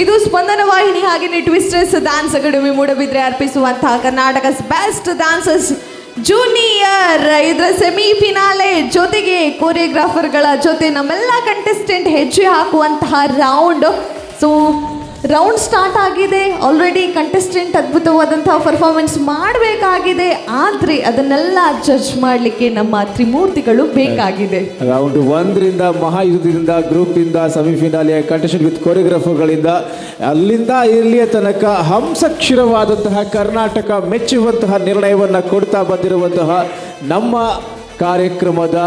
ಇದು ಸ್ಪಂದನ ವಾಹಿನಿ ಹಾಗೆಯೇ ಟ್ವಿಸ್ಟರ್ಸ್ ಡ್ಯಾನ್ಸ್ ಅಕಾಡೆಮಿ ಮೂಡಬಿದ್ರೆ ಅರ್ಪಿಸುವಂತಹ ಕರ್ನಾಟಕಸ್ ಬೆಸ್ಟ್ ಡ್ಯಾನ್ಸರ್ಸ್ ಜೂನಿಯರ್ ಇದರ ಸೆಮಿಫಿನಾಲೆ ಜೊತೆಗೆ ಕೋರಿಯೋಗ್ರಾಫರ್ಗಳ ಜೊತೆ ನಮ್ಮೆಲ್ಲ ಕಂಟೆಸ್ಟೆಂಟ್ ಹೆಜ್ಜೆ ಹಾಕುವಂತಹ ರೌಂಡ್. ಸೊ ರೌಂಡ್ ಸ್ಟಾರ್ಟ್ ಆಗಿದೆ. ಆಲ್ರೆಡಿ ಕಂಟೆಸ್ಟೆಂಟ್ ಅದ್ಭುತವಾದಂತಹ ಪರ್ಫಾರ್ಮೆನ್ಸ್ ಮಾಡಬೇಕಾಗಿದೆ. ಆದರೆ ಅದನ್ನೆಲ್ಲ ಜಡ್ಜ್ ಮಾಡಲಿಕ್ಕೆ ನಮ್ಮ ತ್ರಿಮೂರ್ತಿಗಳು ಬೇಕಾಗಿದೆ. ರೌಂಡ್ 1ರಿಂದ ಮಹಾಯುದ್ಧದಿಂದ ಗ್ರೂಪಿಂದ ಸೆಮಿಫಿನಾಲಿಯ ಕಂಟೆಸ್ಟೆಂಟ್ ವಿತ್ ಕೊರಿಯೋಗ್ರಾಫರ್ಗಳಿಂದ ಅಲ್ಲಿಂದ ಇಲ್ಲಿಯ ತನಕ ಹಂಸಕ್ಷೀರವಾದಂತಹ ಕರ್ನಾಟಕ ಮೆಚ್ಚುವಂತಹ ನಿರ್ಣಯವನ್ನು ಕೊಡ್ತಾ ಬಂದಿರುವಂತಹ ನಮ್ಮ ಕಾರ್ಯಕ್ರಮದ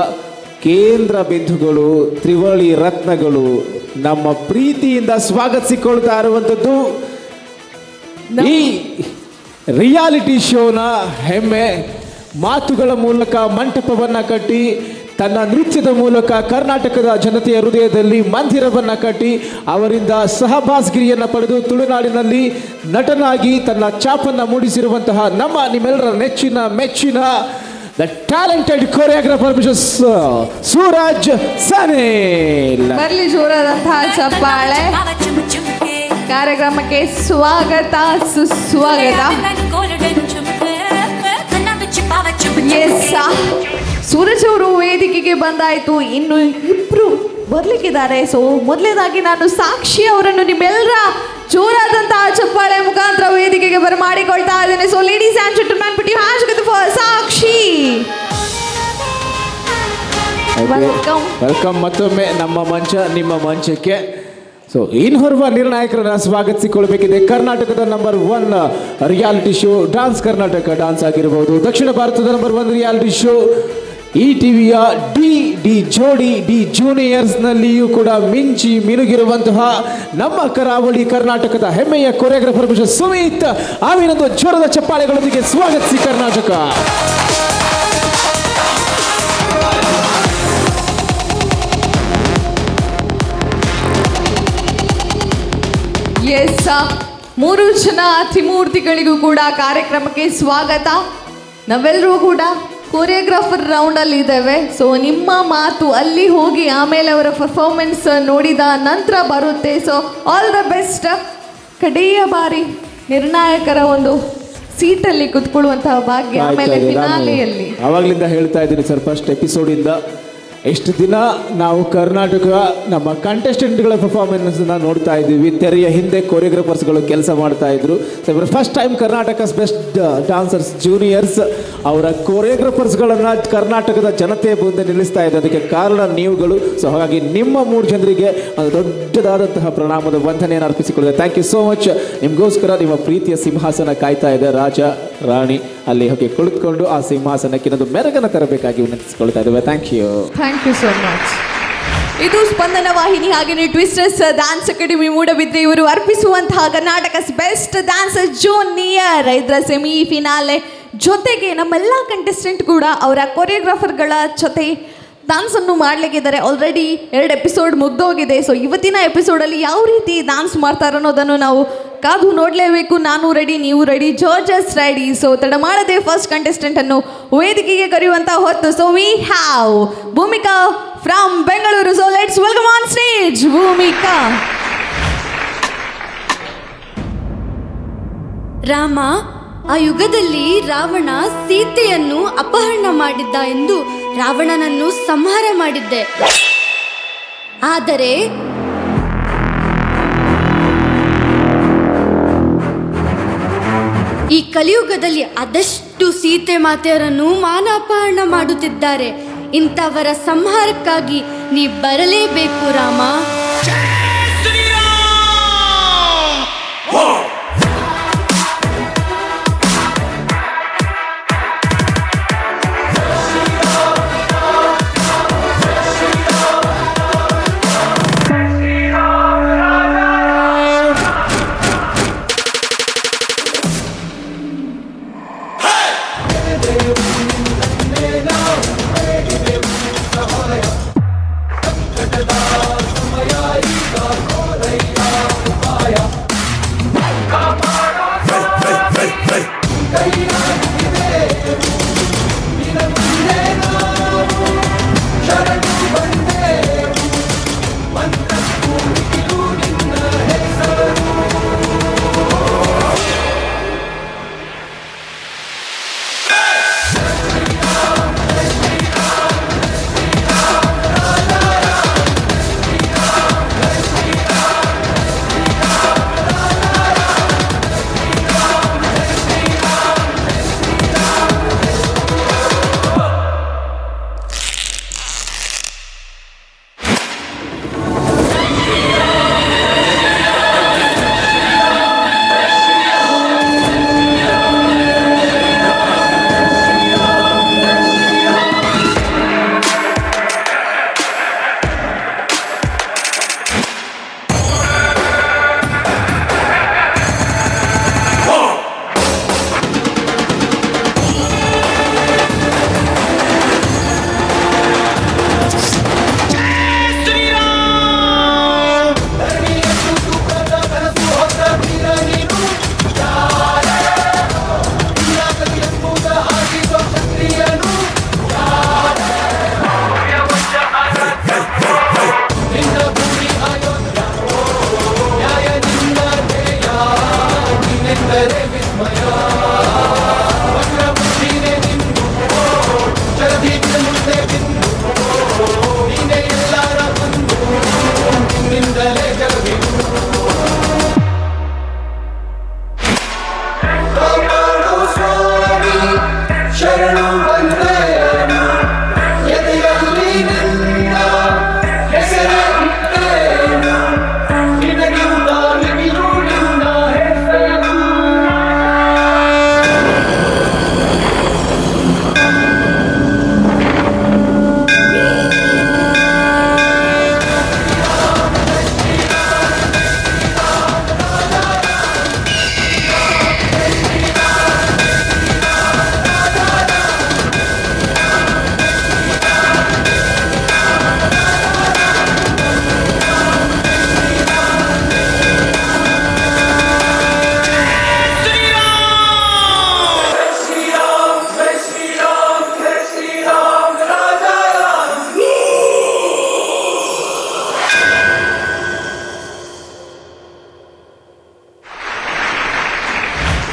ಕೇಂದ್ರ ಬಿಂದುಗಳು ತ್ರಿವಳಿ ರತ್ನಗಳು ನಮ್ಮ ಪ್ರೀತಿಯಿಂದ ಸ್ವಾಗತಿಸಿಕೊಳ್ತಾ ಇರುವಂಥದ್ದು ಈ ರಿಯಾಲಿಟಿ ಶೋನ ಹೆಮ್ಮೆ. ಮಾತುಗಳ ಮೂಲಕ ಮಂಟಪವನ್ನು ಕಟ್ಟಿ ತನ್ನ ನೃತ್ಯದ ಮೂಲಕ ಕರ್ನಾಟಕದ ಜನತೆಯ ಹೃದಯದಲ್ಲಿ ಮಂದಿರವನ್ನು ಕಟ್ಟಿ ಅವರಿಂದ ಸಹಬಾಸ್ಗಿರಿಯನ್ನು ಪಡೆದು ತುಳುನಾಡಿನಲ್ಲಿ ನಟನಾಗಿ ತನ್ನ ಛಾಪನ್ನು ಮೂಡಿಸಿರುವಂತಹ ನಿಮ್ಮೆಲ್ಲರ ಮೆಚ್ಚಿನ The talented choreographer Mrs. Suraj ಸನೇಲ್. ಬರಲಿ ಜೋರಾದಂತಹ ಚಪ್ಪಾಳೆ. ಕಾರ್ಯಕ್ರಮಕ್ಕೆ ಸ್ವಾಗತ ಸುಸ್ವಾಗತ. ಸೂರಜ್ ಅವರು ವೇದಿಕೆಗೆ ಬಂದಾಯ್ತು. ಇನ್ನು ಇಬ್ರು ಬರ್ಲಿಕ್ಕಿದ್ದಾರೆ. ಸೊ ಮೊದಲನೇದಾಗಿ ನಾನು ಸಾಕ್ಷಿ ಅವರನ್ನು ನಿಮ್ಮೆಲ್ಲರ ಜೋರಾದಂತಹ ಚಪ್ಪಾಳೆ ಮುಖಾಂತರ ವೇದಿಕೆಗೆ ಬರಮಾಡಿಕೊಳ್ತಾ ಇದ್ದೇನೆ. So ladies and gentleman put your hands together for Sakshi. Welcome ಮತ್ತೊಮ್ಮೆ ನಿಮ್ಮ ಮಂಚಕ್ಕೆ. ಸೊ ಇನ್ನೋರ್ವ ನಿರ್ಣಾಯಕರನ್ನ ಸ್ವಾಗತಿಸಿಕೊಳ್ಬೇಕಿದೆ. ಕರ್ನಾಟಕದ number 1 reality show dance Karnataka dance ಆಗಿರಬಹುದು. ದಕ್ಷಿಣ ಭಾರತದ ನಂಬರ್ 1 ರಿಯಾಲಿಟಿ ಶೋ ಈ ಟಿವಿಯ ಡಿ ಜೋಡಿ ಡಿ ಜೂನಿಯರ್ಸ್ನಲ್ಲಿಯೂ ಕೂಡ ಮಿಂಚಿ ಮಿನುಗಿರುವಂತಹ ನಮ್ಮ ಕರಾವಳಿ ಕರ್ನಾಟಕದ ಹೆಮ್ಮೆಯ ಕೊರಿಯೋಗ್ರಾಫರ್ ಮಿಸ್ಟರ್ ಸುಮಿತ್ ಆವಿನೊಂದು ಜ್ವರದ ಚಪ್ಪಾಳೆಗಳೊಂದಿಗೆ ಸ್ವಾಗತಿಸಿ ಕರ್ನಾಟಕ. ಎಸ್, 3 ಜನ ತ್ರಿಮೂರ್ತಿಗಳಿಗೂ ಕೂಡ ಕಾರ್ಯಕ್ರಮಕ್ಕೆ ಸ್ವಾಗತ. ನಾವೆಲ್ಲರೂ ಕೂಡ ಕೊರಿಯೋಗ್ರಾಫರ್ ರೌಂಡಲ್ಲಿ ಇದ್ದೇವೆ. ಸೊ ನಿಮ್ಮ ಮಾತು ಅಲ್ಲಿ ಹೋಗಿ ಆಮೇಲೆ ಅವರ ಪರ್ಫಾರ್ಮೆನ್ಸ್ ನೋಡಿದ ನಂತರ ಬರುತ್ತೆ. So all the best. ಕಡೆಯ ಬಾರಿ ನಿರ್ಣಾಯಕರ ಒಂದು ಸೀಟಲ್ಲಿ ಕುತ್ಕೊಳ್ಳುವಂತಹ ಭಾಗ್ಯ ಆಮೇಲೆ ಫಿನಾಲೆಯಲ್ಲಿ. ಆವಾಗಲಿಂದ ಹೇಳ್ತಾ ಇದ್ದೀನಿ ಸರ್, ಫಸ್ಟ್ ಎಪಿಸೋಡಿಂದ ಎಷ್ಟು ದಿನ ನಾವು ಕರ್ನಾಟಕ ನಮ್ಮ ಕಂಟೆಸ್ಟೆಂಟ್ಗಳ ಪರ್ಫಾರ್ಮೆನ್ಸ್ನ ನೋಡ್ತಾ ಇದ್ದೀವಿ. ತೆರೆಯ ಹಿಂದೆ ಕೊರಿಯೋಗ್ರಾಫರ್ಸ್ಗಳು ಕೆಲಸ ಮಾಡ್ತಾ ಇದ್ರು. So first time Karnataka's best dancers juniors ಅವರ ಕೊರಿಯೋಗ್ರಾಫರ್ಸ್ಗಳನ್ನು ಕರ್ನಾಟಕದ ಜನತೆ ಮುಂದೆ ನಿಲ್ಲಿಸ್ತಾ ಇದೆ. ಅದಕ್ಕೆ ಕಾರಣ ನೀವುಗಳು. ಸೊ ಹಾಗಾಗಿ ನಿಮ್ಮ 3 ಜನರಿಗೆ ಒಂದು ದೊಡ್ಡದಾದಂತಹ ಪ್ರಣಾಮದ ವಂದನೆಯನ್ನು ಅರ್ಪಿಸಿಕೊಳ್ಳುತ್ತೆ. Thank you so much. ನಿಮಗೋಸ್ಕರ ನಿಮ್ಮ ಪ್ರೀತಿಯ ಸಿಂಹಾಸನ ಕಾಯ್ತಾ ಇದೆ. ರಾಜ ರಾಣಿ ಅಲ್ಲಿ ಹೋಗಿ ಕುಳಿತುಕೊಂಡು ಆ ಸಿಂಹಾಸನಕ್ಕೆ ಇನ್ನೊಂದು ಮೆರಗನ್ನು ತರಬೇಕಾಗಿ ವಿನಂತಿಸಿಕೊಳ್ತಾ ಇದ್ದೇವೆ. Thank you so much. ಇದು ಸ್ಪಂದನ ವಾಹಿನಿ ಹಾಗೆಯೇ ಟ್ವಿಸ್ಟರ್ಸ್ ಡ್ಯಾನ್ಸ್ ಅಕಾಡೆಮಿ ಮೂಡಬಿದ್ರೆ ಇವರು ಅರ್ಪಿಸುವಂತಹ ಕರ್ನಾಟಕಸ್ ಬೆಸ್ಟ್ ಡ್ಯಾನ್ಸರ್ ಜೂನಿಯರ್ ಇದರ ಸೆಮಿಫಿನಾಲೆ ಜೊತೆಗೆ ನಮ್ಮೆಲ್ಲ ಕಂಟೆಸ್ಟೆಂಟ್ ಕೂಡ ಅವರ ಕೊರಿಯೋಗ್ರಾಫರ್ಗಳ ಜೊತೆ ಡ್ಯಾನ್ಸನ್ನು ಮಾಡಲಿಕ್ಕಿದ್ದಾರೆ. ಆಲ್ರೆಡಿ 2 ಎಪಿಸೋಡ್ ಮುಗ್ದೋಗಿದೆ. ಸೊ ಇವತ್ತಿನ ಎಪಿಸೋಡಲ್ಲಿ ಯಾವ ರೀತಿ ಡ್ಯಾನ್ಸ್ ಮಾಡ್ತಾರೆ ಅನ್ನೋದನ್ನು ನಾವು ಕಾದು ನೋಡಲೇಬೇಕು. ನಾನು ರೆಡಿ, ನೀವು ರೆಡಿ, ಜಡ್ಜಸ್ ರೆಡಿ. ಸೊ ತಡ ಮಾಡದೆ ಫಸ್ಟ್ ಕಂಟೆಸ್ಟೆಂಟನ್ನು ವೇದಿಕೆಗೆ ಕರೆಯುವಂಥ ಹೊತ್ತು. So we have Bhoomika from Bengaluru. So let's welcome on stage Bhoomika. Rama, ಆ ಯುಗದಲ್ಲಿ ರಾವಣ ಸೀತೆಯನ್ನು ಅಪಹರಣ ಮಾಡಿದ್ದ ಎಂದು ರಾವಣನನ್ನು ಸಂಹಾರ ಮಾಡಿದ್ದೆ. ಆದರೆ ಈ ಕಲಿಯುಗದಲ್ಲಿ ಅದೆಷ್ಟು ಸೀತೆ ಮಾತೆಯರನ್ನು ಮಾನಾಪಹರಣ ಮಾಡುತ್ತಿದ್ದಾರೆ. ಇಂಥವರ ಸಂಹಾರಕ್ಕಾಗಿ ನೀ ಬರಲೇಬೇಕು ರಾಮ.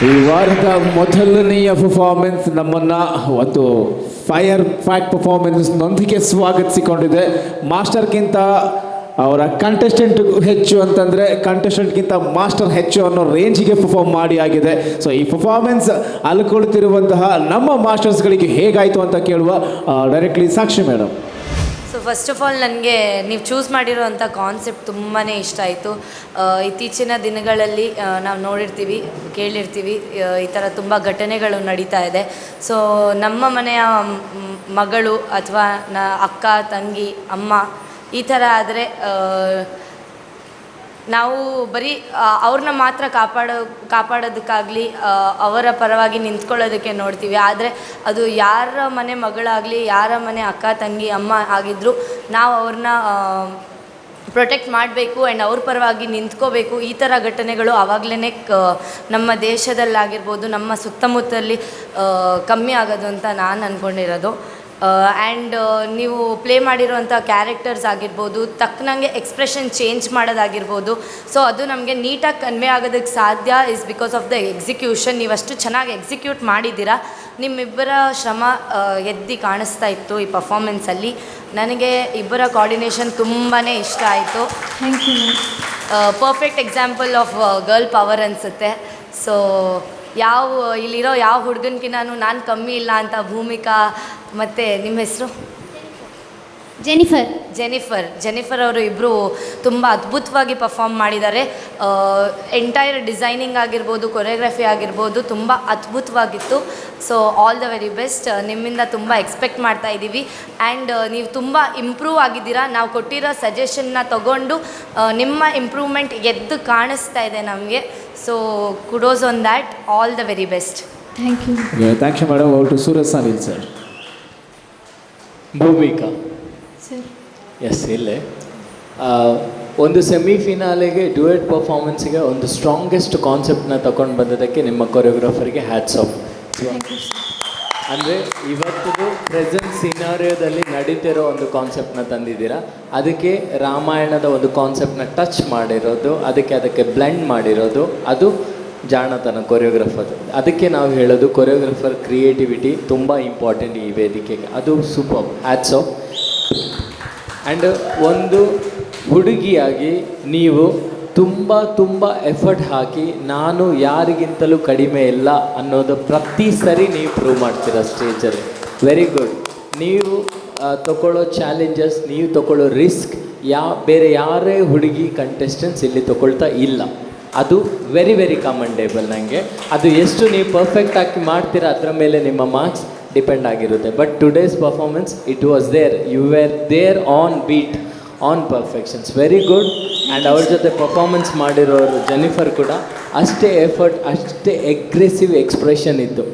ಈ ವಾರದ ಮೊದಲನೆಯ ಪರ್ಫಾರ್ಮೆನ್ಸ್ ನಮ್ಮನ್ನು ಒಂದು ಫೈರ್ ಫ್ಯಾಕ್ಟ್ ಪರ್ಫಾರ್ಮೆನ್ಸ್ನೊಂದಿಗೆ ಸ್ವಾಗತಿಸಿಕೊಂಡಿದೆ. ಮಾಸ್ಟರ್ಗಿಂತ ಅವರ ಕಂಟೆಸ್ಟೆಂಟ್ ಹೆಚ್ಚು ಅಂತಂದರೆ ಕಂಟೆಸ್ಟೆಂಟ್ಗಿಂತ ಮಾಸ್ಟರ್ ಹೆಚ್ಚು ಅನ್ನೋ ರೇಂಜಿಗೆ ಪರ್ಫಾರ್ಮ್ ಮಾಡಿ ಆಗಿದೆ. ಸೊ ಈ ಪರ್ಫಾರ್ಮೆನ್ಸ್ ಅಲ್ಕೊಳ್ತಿರುವಂತಹ ನಮ್ಮ ಮಾಸ್ಟರ್ಸ್ಗಳಿಗೆ ಹೇಗಾಯಿತು ಅಂತ ಕೇಳುವ directly Sakshi madam. So first of all ನನಗೆ ನೀವು ಚೂಸ್ ಮಾಡಿರೋವಂಥ ಕಾನ್ಸೆಪ್ಟ್ ತುಂಬಾ ಇಷ್ಟ ಆಯಿತು. ಇತ್ತೀಚಿನ ದಿನಗಳಲ್ಲಿ ನಾವು ನೋಡಿರ್ತೀವಿ, ಕೇಳಿರ್ತೀವಿ, ಈ ಥರ ತುಂಬ ಘಟನೆಗಳು ನಡೀತಾ ಇದೆ. ಸೊ ನಮ್ಮ ಮನೆಯ ಮಗಳು ಅಥವಾ ಅಕ್ಕ, ತಂಗಿ, ಅಮ್ಮ ಈ ಥರ ಆದರೆ ನಾವು ಬರೀ ಅವ್ರನ್ನ ಮಾತ್ರ ಕಾಪಾಡೋದಕ್ಕಾಗಲಿ ಅವರ ಪರವಾಗಿ ನಿಂತ್ಕೊಳ್ಳೋದಕ್ಕೆ ನೋಡ್ತೀವಿ. ಆದರೆ ಅದು ಯಾರ ಮನೆ ಮಗಳಾಗಲಿ, ಯಾರ ಮನೆ ಅಕ್ಕ, ತಂಗಿ, ಅಮ್ಮ ಆಗಿದ್ದರೂ ನಾವು ಅವ್ರನ್ನ ಪ್ರೊಟೆಕ್ಟ್ ಮಾಡಬೇಕು ಆ್ಯಂಡ್ ಅವ್ರ ಪರವಾಗಿ ನಿಂತ್ಕೋಬೇಕು. ಈ ಥರ ಘಟನೆಗಳು ಆವಾಗಲೇ ನಮ್ಮ ದೇಶದಲ್ಲಾಗಿರ್ಬೋದು, ನಮ್ಮ ಸುತ್ತಮುತ್ತಲಿ ಕಮ್ಮಿ ಆಗೋದು ಅಂತ ನಾನು ಅಂದ್ಕೊಂಡಿರೋದು. ಆ್ಯಂಡ್ ನೀವು ಪ್ಲೇ ಮಾಡಿರೋವಂಥ ಕ್ಯಾರೆಕ್ಟರ್ಸ್ ಆಗಿರ್ಬೋದು, ತಕ್ಕನಂಗೆ ಎಕ್ಸ್ಪ್ರೆಷನ್ ಚೇಂಜ್ ಮಾಡೋದಾಗಿರ್ಬೋದು. ಸೊ ಅದು ನಮಗೆ ನೀಟಾಗಿ ಕನ್ವೆ ಆಗೋದಕ್ಕೆ ಸಾಧ್ಯ is because of the execution. ನೀವಷ್ಟು ಚೆನ್ನಾಗಿ ಎಕ್ಸಿಕ್ಯೂಟ್ ಮಾಡಿದ್ದೀರಾ. ನಿಮ್ಮಿಬ್ಬರ ಶ್ರಮ ಎದ್ದು ಕಾಣಿಸ್ತಾ ಇತ್ತು ಈ ಪರ್ಫಾರ್ಮೆನ್ಸಲ್ಲಿ. ನನಗೆ ಇಬ್ಬರ ಕೋಆರ್ಡಿನೇಷನ್ ತುಂಬಾ ಇಷ್ಟ ಆಯಿತು. Thank you. Perfect example of girl power ಅನಿಸುತ್ತೆ. ಸೊ ಇಲ್ಲಿರೋ ಯಾವ ಹುಡುಗನ್ಕಿನ್ನೂ ನಾನು ಕಮ್ಮಿ ಇಲ್ಲ ಅಂತ ಭೂಮಿಕಾ ಮತ್ತು ನಿಮ್ಮ ಹೆಸರು ಜೆನಿಫರ್ ಅವರು ಇಬ್ಬರು ತುಂಬ ಅದ್ಭುತವಾಗಿ ಪರ್ಫಾರ್ಮ್ ಮಾಡಿದ್ದಾರೆ. ಎಂಟೈರ್ ಡಿಸೈನಿಂಗ್ ಆಗಿರ್ಬೋದು, ಕೊರಿಯೋಗ್ರಫಿ ಆಗಿರ್ಬೋದು ತುಂಬ ಅದ್ಭುತವಾಗಿತ್ತು. So all the very best. ನಿಮ್ಮಿಂದ ತುಂಬ ಎಕ್ಸ್ಪೆಕ್ಟ್ ಮಾಡ್ತಾ ಇದ್ದೀವಿ. ಆ್ಯಂಡ್ ನೀವು ತುಂಬ ಇಂಪ್ರೂವ್ ಆಗಿದ್ದೀರಾ. ನಾವು ಕೊಟ್ಟಿರೋ ಸಜೆಷನ್ನ ತಗೊಂಡು ನಿಮ್ಮ ಇಂಪ್ರೂವ್ಮೆಂಟ್ ಎದ್ದು ಕಾಣಿಸ್ತಾ ಇದೆ ನಮಗೆ. So kudos on that. All the very best. Thank you. Thank you madam. Out to Suraj Sanil sir. Bhoomika sir. Yes, ಇಲ್ಲೇ ಒಂದು ಸೆಮಿಫಿನಾಲೆಗೆ ಡ್ಯುಯೆಟ್ ಪರ್ಫಾರ್ಮೆನ್ಸಿಗೆ ಒಂದು ಸ್ಟ್ರಾಂಗೆಸ್ಟ್ ಕಾನ್ಸೆಪ್ಟನ್ನ ತಗೊಂಡು ಬಂದದಕ್ಕೆ ನಿಮ್ಮ ಕೊರಿಯೋಗ್ರಾಫರ್ಗೆ ಹ್ಯಾಟ್ಸ್ ಆಫ್. ಅಂದರೆ ಇವತ್ತಿದು ಪ್ರೆಸೆಂಟ್ ಸಿನಾರಿಯೋದಲ್ಲಿ ನಡೀತಿರೋ ಒಂದು ಕಾನ್ಸೆಪ್ಟನ್ನ ತಂದಿದ್ದೀರಾ. ಅದಕ್ಕೆ ರಾಮಾಯಣದ ಒಂದು ಕಾನ್ಸೆಪ್ಟನ್ನ ಟಚ್ ಮಾಡಿರೋದು, ಅದಕ್ಕೆ ಬ್ಲೆಂಡ್ ಮಾಡಿರೋದು, ಅದು ಜಾಣತನ ಕೊರಿಯೋಗ್ರಫರ್. ಅದಕ್ಕೆ ನಾವು ಹೇಳೋದು ಕೊರಿಯೋಗ್ರಫರ್ ಕ್ರಿಯೇಟಿವಿಟಿ ತುಂಬ ಇಂಪಾರ್ಟೆಂಟ್ ಈ ವೇದಿಕೆಗೆ. ಅದು ಸೂಪರ್, ಹ್ಯಾಟ್ಸ್ ಆಫ್. ಆ್ಯಂಡ್ ಒಂದು ಹುಡುಗಿಯಾಗಿ ನೀವು ತುಂಬ ಎಫರ್ಟ್ ಹಾಕಿ ನಾನು ಯಾರಿಗಿಂತಲೂ ಕಡಿಮೆ ಇಲ್ಲ ಅನ್ನೋದು ಪ್ರತಿ ಸರಿ ನೀವು ಪ್ರೂವ್ ಮಾಡ್ತೀರ ಸ್ಟೇಜಲ್ಲಿ. Very good. ನೀವು ತಗೊಳ್ಳೋ ಚಾಲೆಂಜಸ್, ನೀವು ತಗೊಳ್ಳೋ ರಿಸ್ಕ್ ಬೇರೆ ಯಾರೇ ಹುಡುಗಿ ಕಂಟೆಸ್ಟೆಂಟ್ಸ್ ಇಲ್ಲಿ ತಗೊಳ್ತಾ ಇಲ್ಲ. ಅದು ವೆರಿ ವೆರಿ ಕಮೆಂಡೇಬಲ್. ನನಗೆ ಅದು ಎಷ್ಟು ನೀವು ಪರ್ಫೆಕ್ಟಾಗಿ ಮಾಡ್ತೀರಾ ಅದರ ಮೇಲೆ ನಿಮ್ಮ ಮಾರ್ಕ್ಸ್ ಡಿಪೆಂಡ್ ಆಗಿರುತ್ತೆ. But today's performance it was you were there on beat, on perfections. Very good. And ಅವ್ರ ಜೊತೆ ಪರ್ಫಾರ್ಮೆನ್ಸ್ ಮಾಡಿರೋರು ಜೆನಿಫರ್ ಕೂಡ ಅಷ್ಟೇ ಎಫರ್ಟ್, ಅಷ್ಟೇ ಅಗ್ರೆಸಿವ್ ಎಕ್ಸ್ಪ್ರೆಷನ್ ಇತ್ತು.